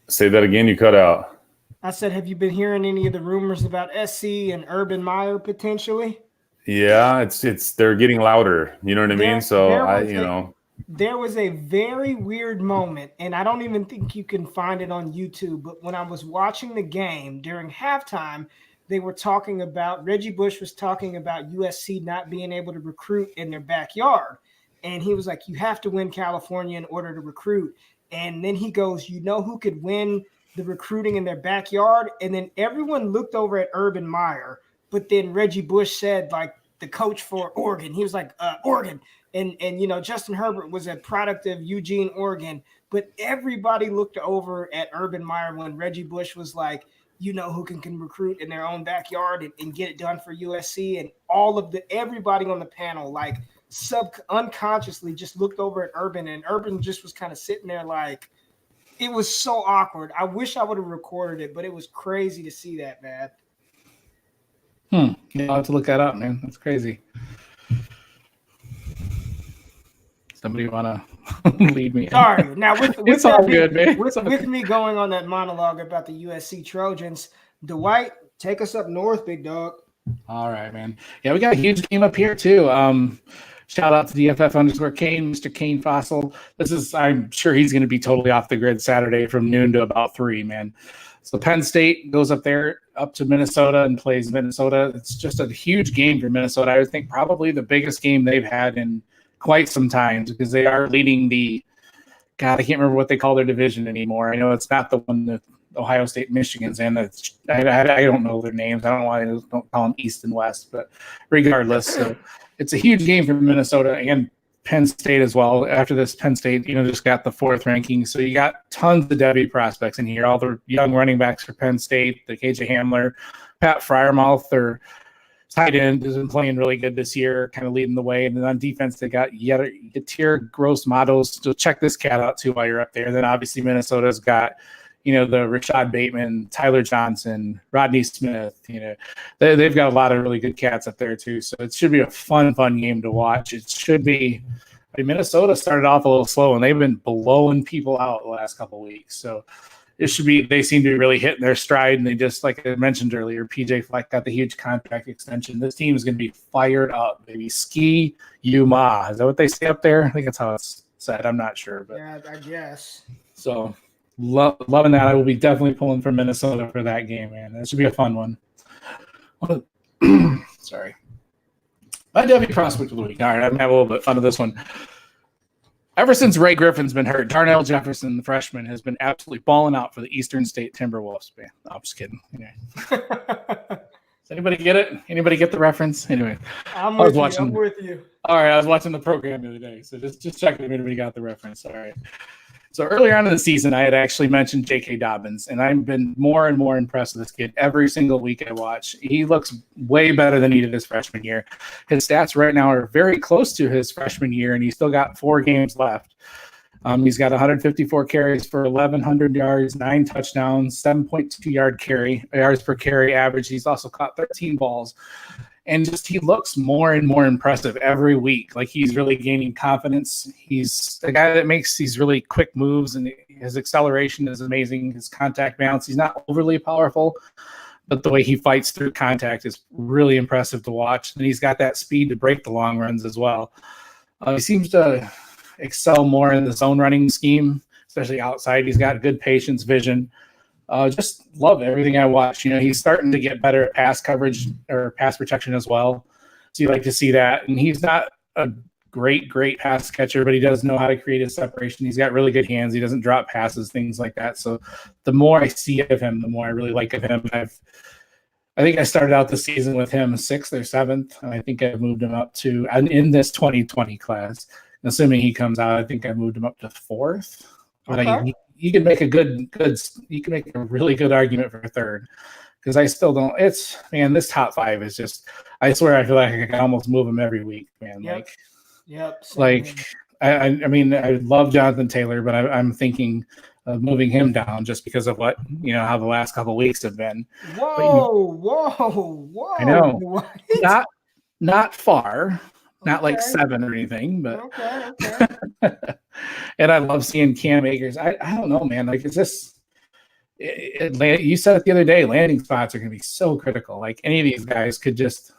Say that again. You cut out. I said, have you been hearing any of the rumors about SC and Urban Meyer potentially? Yeah, it's they're getting louder. You know what I mean? So there was a very weird moment, and I don't even think you can find it on YouTube. But when I was watching the game during halftime, they were talking about Reggie Bush was talking about USC not being able to recruit in their backyard, and he was like, "You have to win California in order to recruit." And then he goes, who could win the recruiting in their backyard? And then everyone looked over at Urban Meyer. But then Reggie Bush said, like, the coach for Oregon, he was like, Oregon. And Justin Herbert was a product of Eugene, Oregon. but everybody looked over at Urban Meyer when Reggie Bush was like, you know who can recruit in their own backyard and get it done for USC, and everybody on the panel like unconsciously just looked over at Urban, and Urban just was kind of sitting there like, it was so awkward. I wish I would have recorded it, but it was crazy to see that, man. I'll have to look that up, man. That's crazy. Somebody want to lead me? Sorry. Now, with it's all good, man. With me going on that monologue about the USC Trojans, Dwight, take us up north, big dog. All right, man. Yeah, we got a huge game up here too. Shout out to DFF_Kane, Mr. Kane Fossil. I'm sure he's going to be totally off the grid Saturday from noon to about 3, man. So Penn State goes up there, up to Minnesota and plays Minnesota. It's just a huge game for Minnesota. I would think probably the biggest game they've had in quite some time, because they are leading I can't remember what they call their division anymore. I know it's not the one that Ohio State, Michigan's in. I don't know their names. I don't know why I don't call them East and West, but regardless, so it's a huge game for Minnesota and Penn State as well. After this, Penn State, just got the 4th ranking. So you got tons of Devy prospects in here. All the young running backs for Penn State, the KJ Hamler, Pat Fryermouth, their tight end, has been playing really good this year, kind of leading the way. And then on defense, they got Yetir Gross-Matos. So check this cat out too while you're up there. And then obviously Minnesota's got, the Rashad Bateman, Tyler Johnson, Rodney Smith. They've got a lot of really good cats up there too. So it should be a fun game to watch. It should be. Minnesota started off a little slow, and they've been blowing people out the last couple of weeks. So it should be. They seem to be really hitting their stride, and they just, like I mentioned earlier, PJ Fleck got the huge contract extension. This team is going to be fired up. Maybe ski you ma. Is that what they say up there? I think that's how it's said. I'm not sure, but yeah, I guess. So. Loving that. I will be definitely pulling for Minnesota for that game, man. That should be a fun one. Sorry. My Devy prospect of the week. All right, I'm going to have a little bit of fun of this one. Ever since Ray Griffin's been hurt, Darnell Jefferson, the freshman, has been absolutely balling out for the Eastern State Timberwolves. Man, no, I'm just kidding. Anyway. Does anybody get it? Anybody get the reference? Anyway. I'm with you. All right, I was watching the program the other day, so just checking if anybody got the reference. All right. So earlier on in the season, I had actually mentioned J.K. Dobbins, and I've been more and more impressed with this kid every single week I watch. He looks way better than he did his freshman year. His stats right now are very close to his freshman year, and he's still got 4 games left. He's got 154 carries for 1,100 yards, 9 touchdowns, 7.2 yards per carry average. He's also caught 13 balls. And just he looks more and more impressive every week. Like he's really gaining confidence. He's the guy that makes these really quick moves, and his acceleration is amazing. His contact balance, he's not overly powerful, but the way he fights through contact is really impressive to watch. And he's got that speed to break the long runs as well. He seems to excel more in the zone running scheme, especially outside. He's got good patience, vision. Just love everything I watch. He's starting to get better at pass coverage or pass protection as well. So you like to see that. And he's not a great pass catcher, but he does know how to create his separation. He's got really good hands. He doesn't drop passes, things like that. So the more I see of him, the more I really like of him. I think I started out the season with him 6th or 7th, and I think I've moved him up to, in this 2020 class, assuming he comes out, I think I moved him up to 4th. Okay. You can make you can make a really good argument for 3rd, because I still don't. This top 5 is just. I swear, I feel like I can almost move them every week, man. Yep. I mean, I love Jonathan Taylor, but I'm thinking of moving him down just because of what how the last couple of weeks have been. Whoa! I know, What? not far. Not like 7 or anything, but okay. And I love seeing Cam Akers. I don't know, man. Like, is this? You said it the other day. Landing spots are going to be so critical. Like any of these guys could just,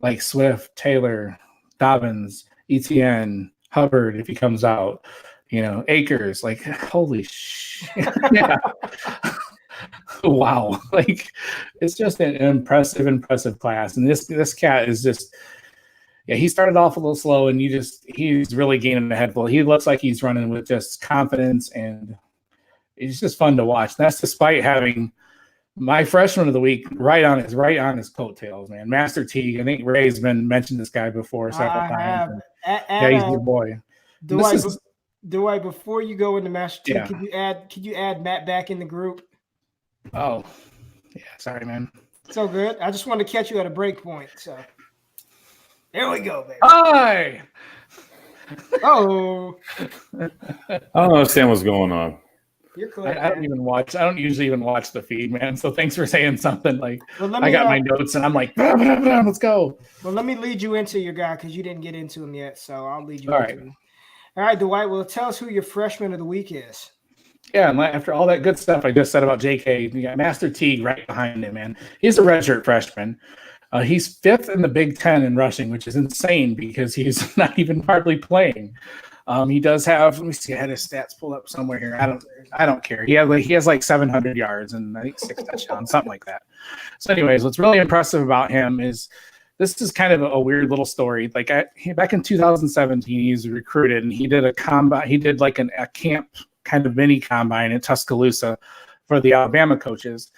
like Swift, Taylor, Dobbins, Etienne, Hubbard, if he comes out. Akers. Like, holy shit! Yeah. Wow. Like, it's just an impressive class, and this cat is just. Yeah, he started off a little slow, and he's really gaining a head full. He looks like he's running with just confidence, and it's just fun to watch. And that's despite having my freshman of the week right on his coattails, man. Master Teague. I think Ray's mentioned this guy before several times. Yeah, he's your boy. Dwight, before you go into Master T, Yeah. could you add Matt back in the group? Oh, yeah. Sorry, man. So good. I just wanted to catch you at a break point. So there we go, baby. Hi. Oh, I don't understand what's going on. you're clear. I don't even watch. I don't usually even watch the feed, man. So thanks for saying something. Like Well, I got my notes and I'm like, blah, blah, blah, let's go. Well, let me lead you into your guy because you didn't get into him yet. So I'll lead you All into him. All right, Dwight. Well, tell us who your freshman of the week is. Yeah, and after all that good stuff I just said about JK, you got Master T right behind him, man. He's a redshirt freshman. He's 5th in the Big Ten in rushing, which is insane because he's not even hardly playing. He does have. Let me see. I had his stats pulled up somewhere here. I don't care. He has like 700 yards and I think 6 touchdowns, something like that. So, anyways, what's really impressive about him is this is kind of a weird little story. Like back in 2017, he was recruited and he did a combine. He did like a camp kind of mini combine in Tuscaloosa for the Alabama coaches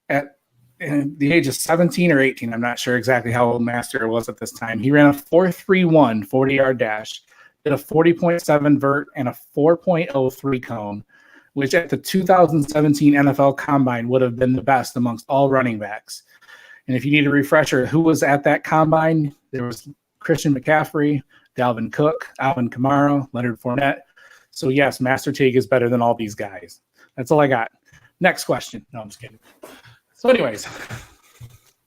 at the age of 17 or 18. I'm not sure exactly how old Master was at this time. He ran a 4.31 40-yard dash, did a 40.7 vert and a 4.03 cone, which at the 2017 NFL Combine would have been the best amongst all running backs. And if you need a refresher, who was at that combine? There was Christian McCaffrey, Dalvin Cook, Alvin Kamara, Leonard Fournette. So yes, Master Teague is better than all these guys. That's all I got. Next question. No, I'm just kidding. So anyways,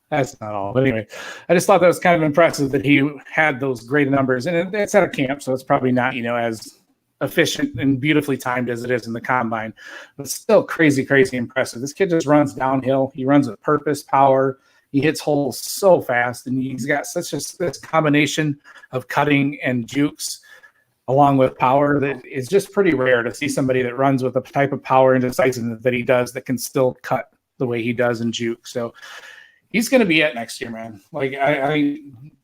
that's not all. But anyway, I just thought that was kind of impressive that he had those great numbers. And it's at a camp, so it's probably not, as efficient and beautifully timed as it is in the combine. But still crazy, crazy impressive. This kid just runs downhill. He runs with purpose, power. He hits holes so fast. And he's got such this combination of cutting and jukes along with power that is just pretty rare to see somebody that runs with the type of power and decisiveness that he does that can still cut the way he does in juke. So he's going to be it next year, man. Like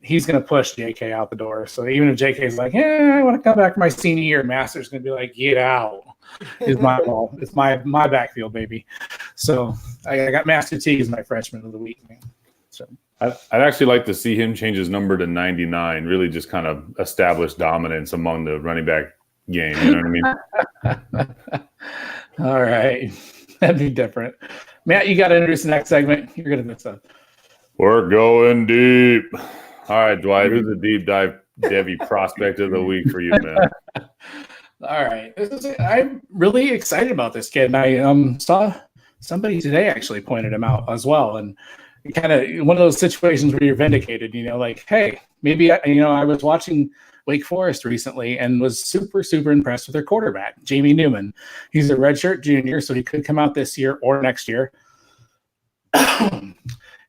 he's going to push JK out the door. So even if JK is like, I want to come back for my senior year, Master's going to be like, get out. It's my ball. It's my backfield, baby. So I got Master T as my freshman of the week, man. So I'd actually like to see him change his number to 99, really just kind of establish dominance among the running back game. You know what I mean? All right. That'd be different. Matt, you got to introduce the next segment. You're good at this stuff. We're going deep. All right, Dwight, who's the deep dive Devy prospect of the week for you, man? All right. I'm really excited about this kid. And I saw somebody today actually pointed him out as well. And kind of one of those situations where you're vindicated, like, hey, maybe, I was watching Wake Forest recently and was super, super impressed with their quarterback, Jamie Newman. He's a redshirt junior, so he could come out this year or next year.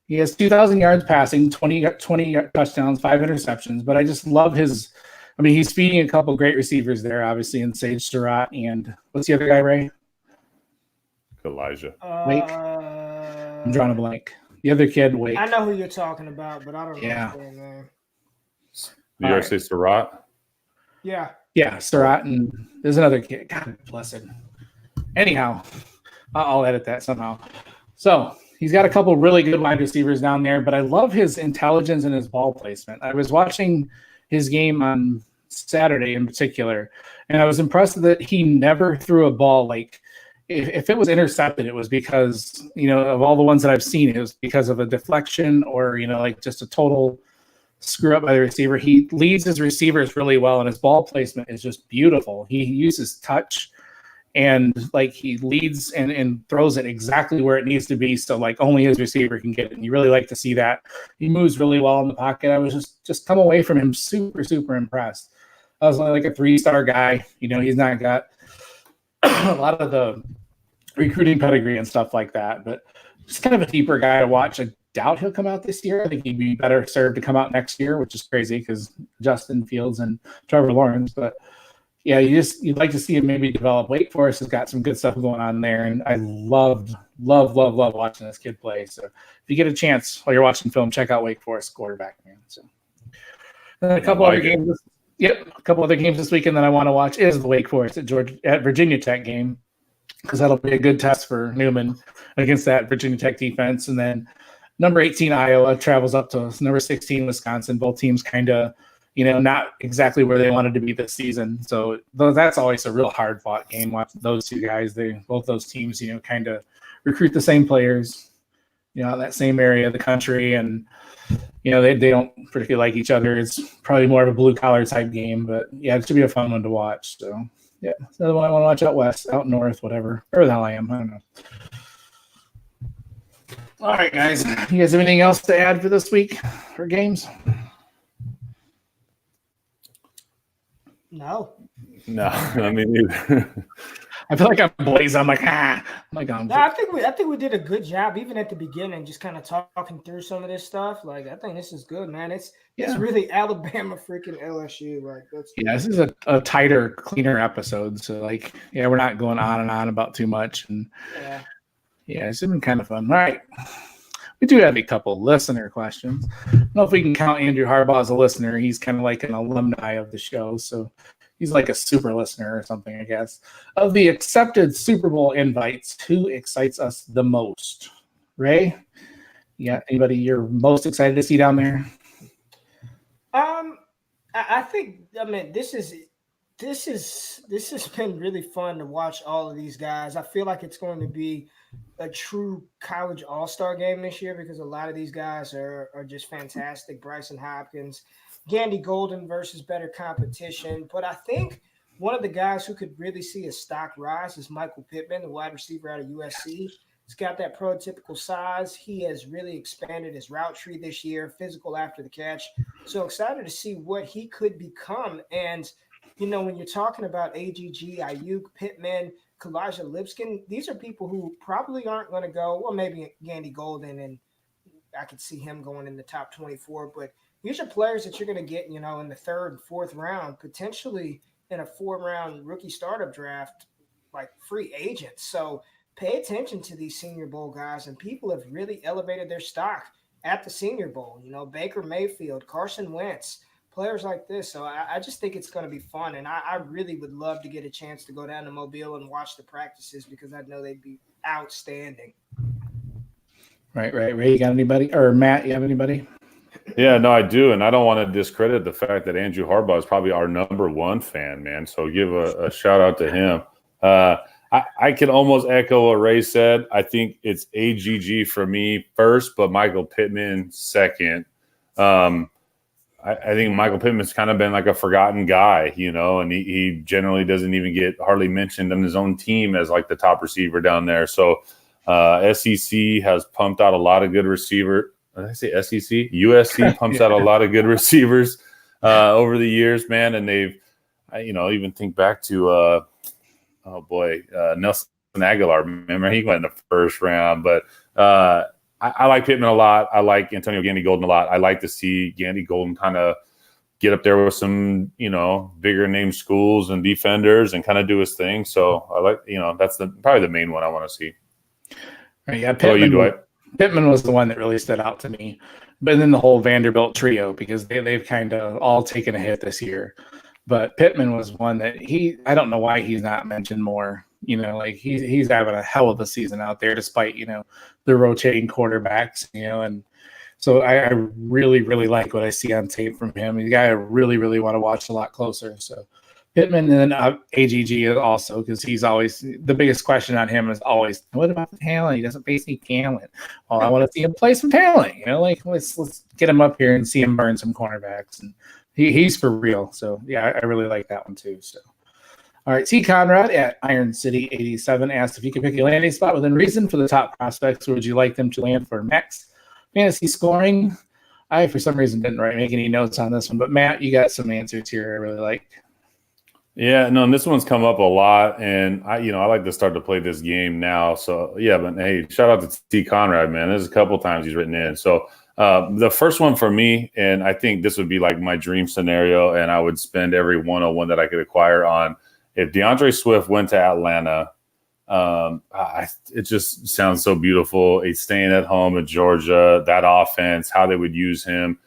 He has 2,000 yards passing, 20 touchdowns, 5 interceptions, but I just love he's feeding a couple great receivers there, obviously, in Sage Surratt and what's the other guy, Ray? Elijah. Wake. I'm drawing a blank. The other kid, Wake. I know who you're talking about, but I don't know his name. Did you say Surratt? Yeah. Yeah, Surratt, and there's another kid. God bless him. Anyhow, I'll edit that somehow. So he's got a couple really good wide receivers down there, but I love his intelligence and his ball placement. I was watching his game on Saturday in particular, and I was impressed that he never threw a ball like – if it was intercepted, it was because, of all the ones that I've seen, it was because of a deflection or, like just a total screw up by the receiver. He leads his receivers really well, and his ball placement is just beautiful. He uses touch and like he leads and throws it exactly where it needs to be. So like only his receiver can get it. And you really like to see that. He moves really well in the pocket. I was just come away from him super, super impressed. I was like a 3-star guy. He's not got a lot of the recruiting pedigree and stuff like that, but just kind of a deeper guy to watch. I doubt he'll come out this year. I think he'd be better served to come out next year, which is crazy because Justin Fields and Trevor Lawrence. But yeah, you'd like to see him maybe develop. Wake Forest has got some good stuff going on there, and I love watching this kid play. So if you get a chance while you're watching film, check out Wake Forest quarterback, man. So and a couple other games. Yep, a couple other games this weekend that I want to watch is the Wake Forest at Virginia Tech game, because that'll be a good test for Newman against that Virginia Tech defense. And then number 18 Iowa travels up to number 16 Wisconsin. Both teams kind of, not exactly where they wanted to be this season. So that's always a real hard fought game. Watching those two guys, both those teams, kind of recruit the same players, in that same area of the country, and they don't particularly like each other. It's probably more of a blue collar type game, but yeah, it should be a fun one to watch. So yeah, it's another one I want to watch out west, out north, whatever, wherever the hell I am. I don't know. All right, guys. You guys have anything else to add for this week for games? No. No, I mean either. I feel like I'm blazing. I'm like, no, I think we did a good job, even at the beginning, just kind of talking through some of this stuff. Like, I think this is good, man. It's really Alabama freaking LSU. Like, this is a tighter, cleaner episode. So, we're not going on and on about too much. And it's been kind of fun. All right. We do have a couple listener questions. I don't know if we can count Andrew Harbaugh as a listener. He's kind of like an alumni of the show. So he's like a super listener or something, I guess. Of the accepted Super Bowl invites, who excites us the most? Ray? Yeah, anybody you're most excited to see down there? I think, this has been really fun to watch all of these guys. I feel like it's going to be a true college all-star game this year because a lot of these guys are just fantastic. Bryson Hopkins, Gandy Golden versus better competition. But I think one of the guys who could really see a stock rise is Michael Pittman, the wide receiver out of USC. He's got that prototypical size. He has really expanded his route tree this year, physical after the catch. So excited to see what he could become. And, when you're talking about AGG, Ayuk, Pittman, Kalijah Lipskin, these are people who probably aren't going to go, well, maybe Gandy Golden, and I could see him going in the top 24. But these are players that you're going to get, in the third and fourth round, potentially in a 4-round rookie startup draft, like free agents. So pay attention to these Senior Bowl guys, and people have really elevated their stock at the Senior Bowl. Baker Mayfield, Carson Wentz, players like this. So I just think it's going to be fun, and I really would love to get a chance to go down to Mobile and watch the practices because I know they'd be outstanding. Right. Ray, you got anybody? Or Matt, you have anybody? Yeah, no, I do, and I don't want to discredit the fact that Andrew Harbaugh is probably our number one fan, man. So give a shout out to him. I can almost echo what Ray said. I think it's AGG for me first, but Michael Pittman second. I think Michael Pittman's kind of been like a forgotten guy, and he generally doesn't even get hardly mentioned on his own team as like the top receiver down there. So SEC has pumped out a lot of good receiver. Did I say SEC? USC pumps out a lot of good receivers over the years, man. And they've, even think back to, Nelson Aguilar. Remember, he went in the first round. But I like Pittman a lot. I like Antonio Gandy Golden a lot. I like to see Gandy Golden kind of get up there with some, bigger name schools and defenders and kind of do his thing. So I like, that's probably the main one I want to see. Right, yeah, Pittman was the one that really stood out to me. But then the whole Vanderbilt trio, because they've kind of all taken a hit this year. But Pittman was one that I don't know why he's not mentioned more. He's having a hell of a season out there despite, the rotating quarterbacks, and so I really, really like what I see on tape from him. He's a guy I really, really want to watch a lot closer. So Pittman and then AGG also, because he's always the biggest question on him is always, what about the talent? He doesn't face any talent. Well, I want to see him play some talent. Let's get him up here and see him burn some cornerbacks, and he's for real. So yeah, I really like that one too. So. All right, T. Conrad at Iron City 87 asked if you could pick a landing spot within reason for the top prospects, where would you like them to land for max fantasy scoring? I, for some reason, didn't make any notes on this one, but Matt, you got some answers here I really like. Yeah, no, and this one's come up a lot, and I like to start to play this game now. So yeah, but hey, shout out to T. Conrad, man. There's a couple times he's written in. So the first one for me, and I think this would be like my dream scenario, and I would spend every 101 that I could acquire on. If DeAndre Swift went to Atlanta, it just sounds so beautiful. He's staying at home at Georgia, that offense, how they would use him.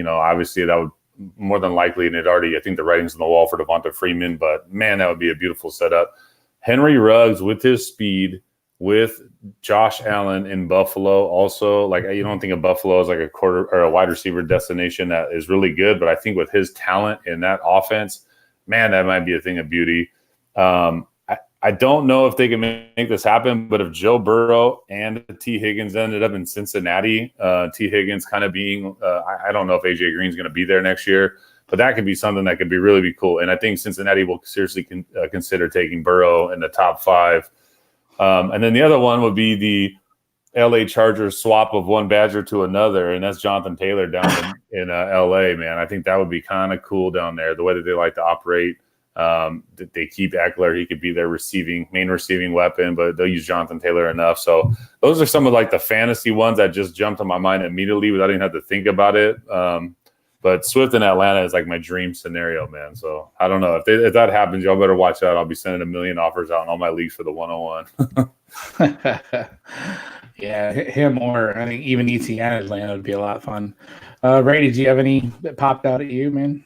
Obviously that would more than likely, and I think the writing's on the wall for Devonta Freeman, but man, that would be a beautiful setup. Henry Ruggs with his speed with Josh Allen in Buffalo. Also, like, you don't think of Buffalo as like a quarter or a wide receiver destination that is really good, but I think with his talent in that offense, man, that might be a thing of beauty. I don't know if they can make this happen, but if Joe Burrow and T. Higgins ended up in Cincinnati, T. Higgins kind of being, I don't know if AJ Green's going to be there next year, but that could be something that could be really cool. And I think Cincinnati will seriously consider taking Burrow in the top 5. And then the other one would be the LA Chargers swap of one Badger to another, and that's Jonathan Taylor down in LA, man. I think that would be kind of cool down there, the way that they like to operate. They keep Eckler. He could be their main receiving weapon, but they'll use Jonathan Taylor enough. So those are some of like the fantasy ones that just jumped to my mind immediately without even have to think about it. But Swift in Atlanta is like my dream scenario, man. So I don't know if that happens, y'all better watch out. I'll be sending 1 million offers out in all my leagues for the 101. Yeah, him or I think even ETN Atlanta would be a lot of fun. Ray, did you have any that popped out at you, man?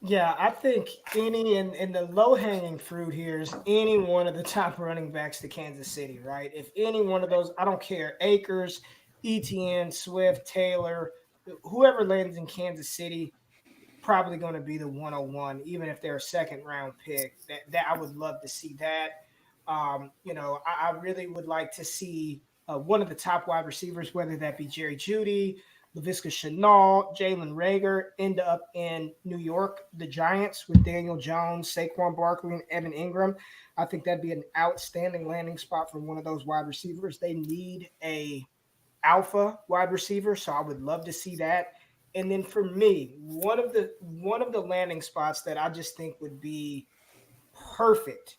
Yeah, I think any and the low-hanging fruit here is any one of the top running backs to Kansas City, right? If any one of those, I don't care, Akers, ETN, Swift, Taylor, whoever lands in Kansas City, probably going to be the 101, even if they're a second-round pick. That I would love to see that. I really would like to see one of the top wide receivers, whether that be Jerry Jeudy, Laviska Shenault, Jalen Reagor, end up in New York, the Giants, with Daniel Jones, Saquon Barkley, and Evan Ingram. I think that'd be an outstanding landing spot for one of those wide receivers. They need a alpha wide receiver, so I would love to see that. And then for me, one of the landing spots that I just think would be perfect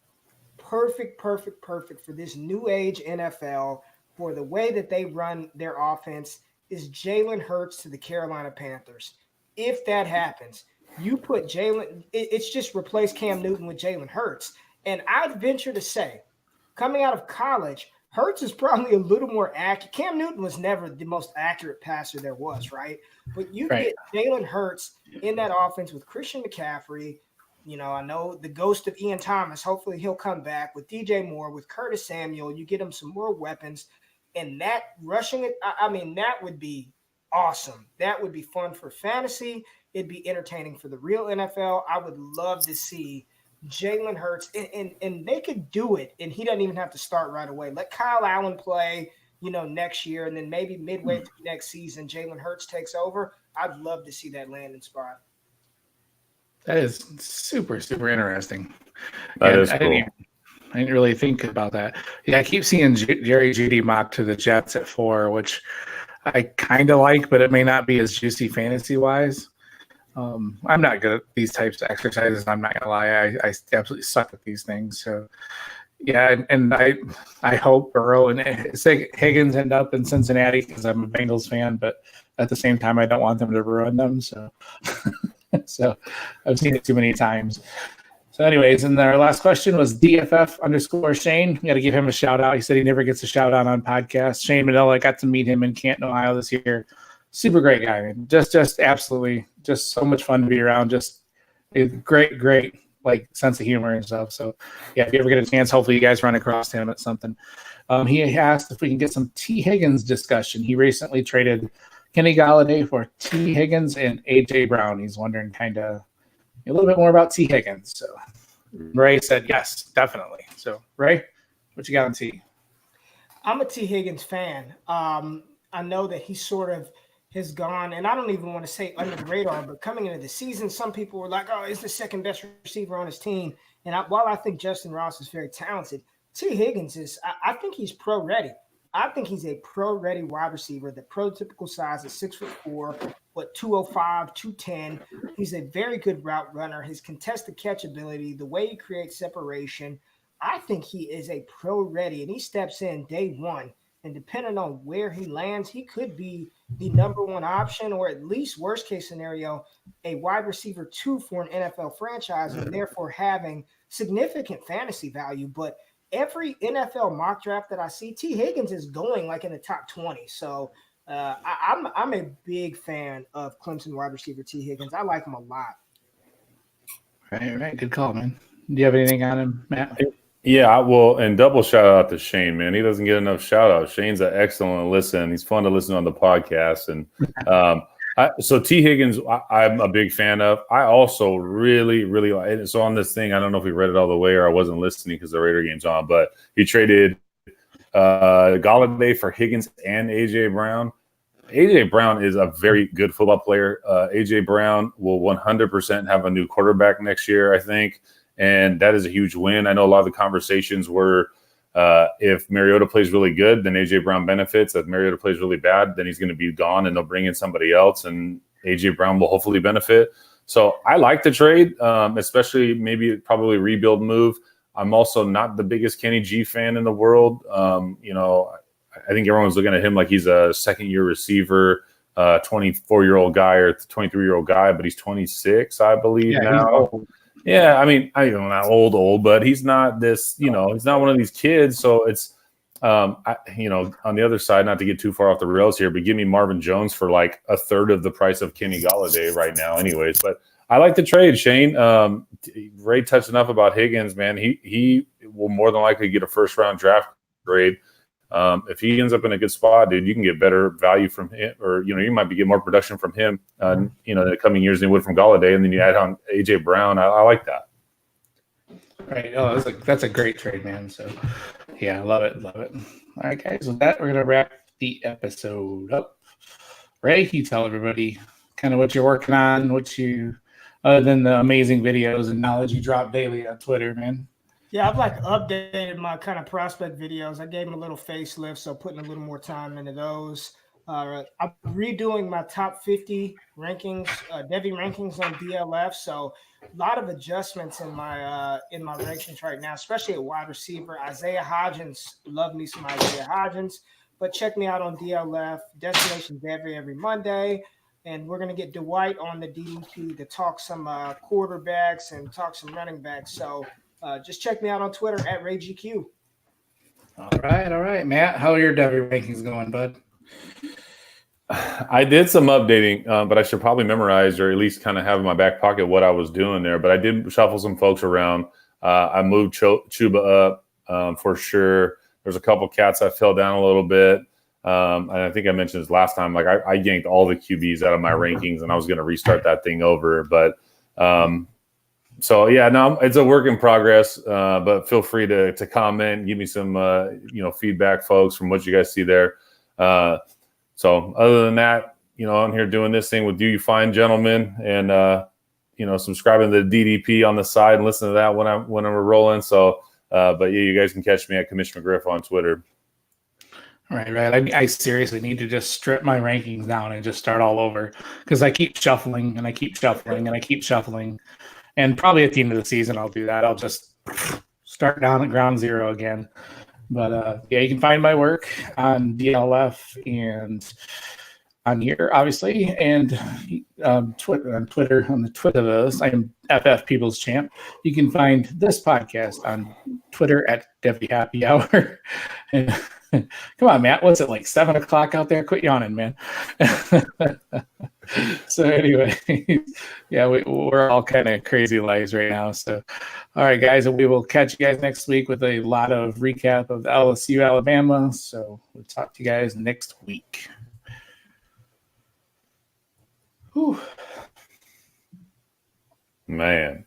for this new age NFL, for the way that they run their offense, is Jalen Hurts to the Carolina Panthers. If that happens, you put it's just replace Cam Newton with Jalen Hurts. And I'd venture to say, coming out of college, Hurts is probably a little more accurate. Cam Newton was never the most accurate passer there was, right? But you get Jalen Hurts in that offense with Christian McCaffrey. I know the ghost of Ian Thomas, hopefully he'll come back, with DJ Moore, with Curtis Samuel. You get him some more weapons. And that rushing it, that would be awesome. That would be fun for fantasy. It'd be entertaining for the real NFL. I would love to see Jalen Hurts, and they could do it, and he doesn't even have to start right away. Let Kyle Allen play, next year, and then maybe midway through next season, Jalen Hurts takes over. I'd love to see that landing spot. That is super, super interesting. That is cool. I didn't really think about that. Yeah, I keep seeing Jerry Jeudy mocked to the Jets at 4, which I kind of like, but it may not be as juicy fantasy-wise. I'm not good at these types of exercises. I'm not going to lie. I absolutely suck at these things. So, yeah, and I hope Burrow and Higgins end up in Cincinnati because I'm a Bengals fan, but at the same time, I don't want them to ruin them. So, so I've seen it too many times. So anyways, and our last question was DFF_Shane. We got to give him a shout out. He said he never gets a shout out on podcasts. Shane Manila, I got to meet him in Canton, Ohio this year. Super great guy, man. Just absolutely, just so much fun to be around. Just a great like sense of humor and stuff. So yeah, if you ever get a chance, hopefully you guys run across him at something. He asked if we can get some T. Higgins discussion. He recently traded Kenny Galladay for T. Higgins and A.J. Brown. He's wondering kind of a little bit more about T. Higgins. So Ray said yes, definitely. So Ray, what you got on T? I'm a T. Higgins fan. I know that he sort of has gone, and I don't even want to say under the radar, but coming into the season, some people were like, oh, he's the second best receiver on his team. And while I think Justin Ross is very talented, T. Higgins is, I think he's pro ready. I think he's a pro-ready wide receiver. The prototypical size is 6'4", 205, 210. He's a very good route runner. His contested catch ability, the way he creates separation, I think he is a pro-ready, and he steps in day one. And depending on where he lands, he could be the number one option, or at least worst case scenario, a wide receiver 2 for an NFL franchise, and therefore having significant fantasy value. But every NFL mock draft that I see, T. Higgins is going like in the top 20. So I'm a big fan of Clemson wide receiver T. Higgins. I like him a lot. Right. Good call, man. Do you have anything on him, Matt? Yeah, well, and double shout out to Shane, man. He doesn't get enough shout out. Shane's an excellent listen. He's fun to listen on the podcast. And so T. Higgins, I'm a big fan of. I also really, really like. So on this thing, I don't know if we read it all the way or I wasn't listening because the Raider game's on, but he traded Galladay for Higgins and AJ Brown. AJ Brown is a very good football player. AJ Brown will 100% have a new quarterback next year, I think. And that is a huge win. I know a lot of the conversations were if Mariota plays really good, then A.J. Brown benefits. If Mariota plays really bad, then he's going to be gone and they'll bring in somebody else, and A.J. Brown will hopefully benefit. So I like the trade, especially probably rebuild move. I'm also not the biggest Kenny G fan in the world. I think everyone's looking at him like he's a second-year receiver, 24-year-old guy or 23-year-old guy, but he's 26, I believe now. Yeah, I mean, I don't know, not old, but he's not this, he's not one of these kids. So it's, on the other side, not to get too far off the rails here, but give me Marvin Jones for like a third of the price of Kenny Galladay right now anyways. But I like the trade, Shane. Ray touched enough about Higgins, man. He will more than likely get a first-round draft grade. If he ends up in a good spot, dude, you can get better value from him, or you might get more production from him, in the coming years than you would from Galladay, and then you add on AJ Brown. I like that. Right. Oh, that's a great trade, man. So, yeah, I love it. All right, guys. With that, we're gonna wrap the episode up. Ray, you tell everybody kind of what you're working on, other than the amazing videos and knowledge you drop daily on Twitter, man. Yeah, I've updated my kind of prospect videos. I gave them a little facelift, so putting a little more time into those. I'm redoing my top 50 rankings, Devy rankings on DLF. So a lot of adjustments in my rankings right now, especially at wide receiver. Isaiah Hodgins, love me some Isaiah Hodgins, but check me out on DLF, Destination Devy every Monday. And we're going to get Dwight on the DDP to talk some quarterbacks and talk some running backs. So just check me out on Twitter at RayGQ. All right, Matt. How are your Devy rankings going, bud? I did some updating, but I should probably memorize or at least kind of have in my back pocket what I was doing there. But I did shuffle some folks around. I moved Chuba up for sure. There's a couple cats I fell down a little bit. And I think I mentioned this last time. Like I yanked all the QBs out of my rankings, and I was going to restart that thing over. But so yeah, no, it's a work in progress. But feel free to comment, give me some feedback, folks, from what you guys see there. So other than that, I'm here doing this thing with you fine gentlemen, and subscribing to the DDP on the side and listen to that when we're rolling. So, but yeah, you guys can catch me at Commissioner McGriff on Twitter. Right. I seriously need to just strip my rankings down and just start all over, because I keep shuffling and I keep shuffling and I keep shuffling. And probably at the end of the season, I'll do that. I'll just start down at ground zero again. But yeah, you can find my work on DLF and on here, obviously, and Twitter on the Twitterverse. I am FF People's Champ. You can find this podcast on Twitter at Devy Happy Hour. And, come on, Matt. What's it like 7 o'clock out there? Quit yawning, man. So anyway, yeah, we're all kind of crazy lives right now. So, all right, guys, and we will catch you guys next week with a lot of recap of LSU Alabama. So we'll talk to you guys next week. Whew. Man.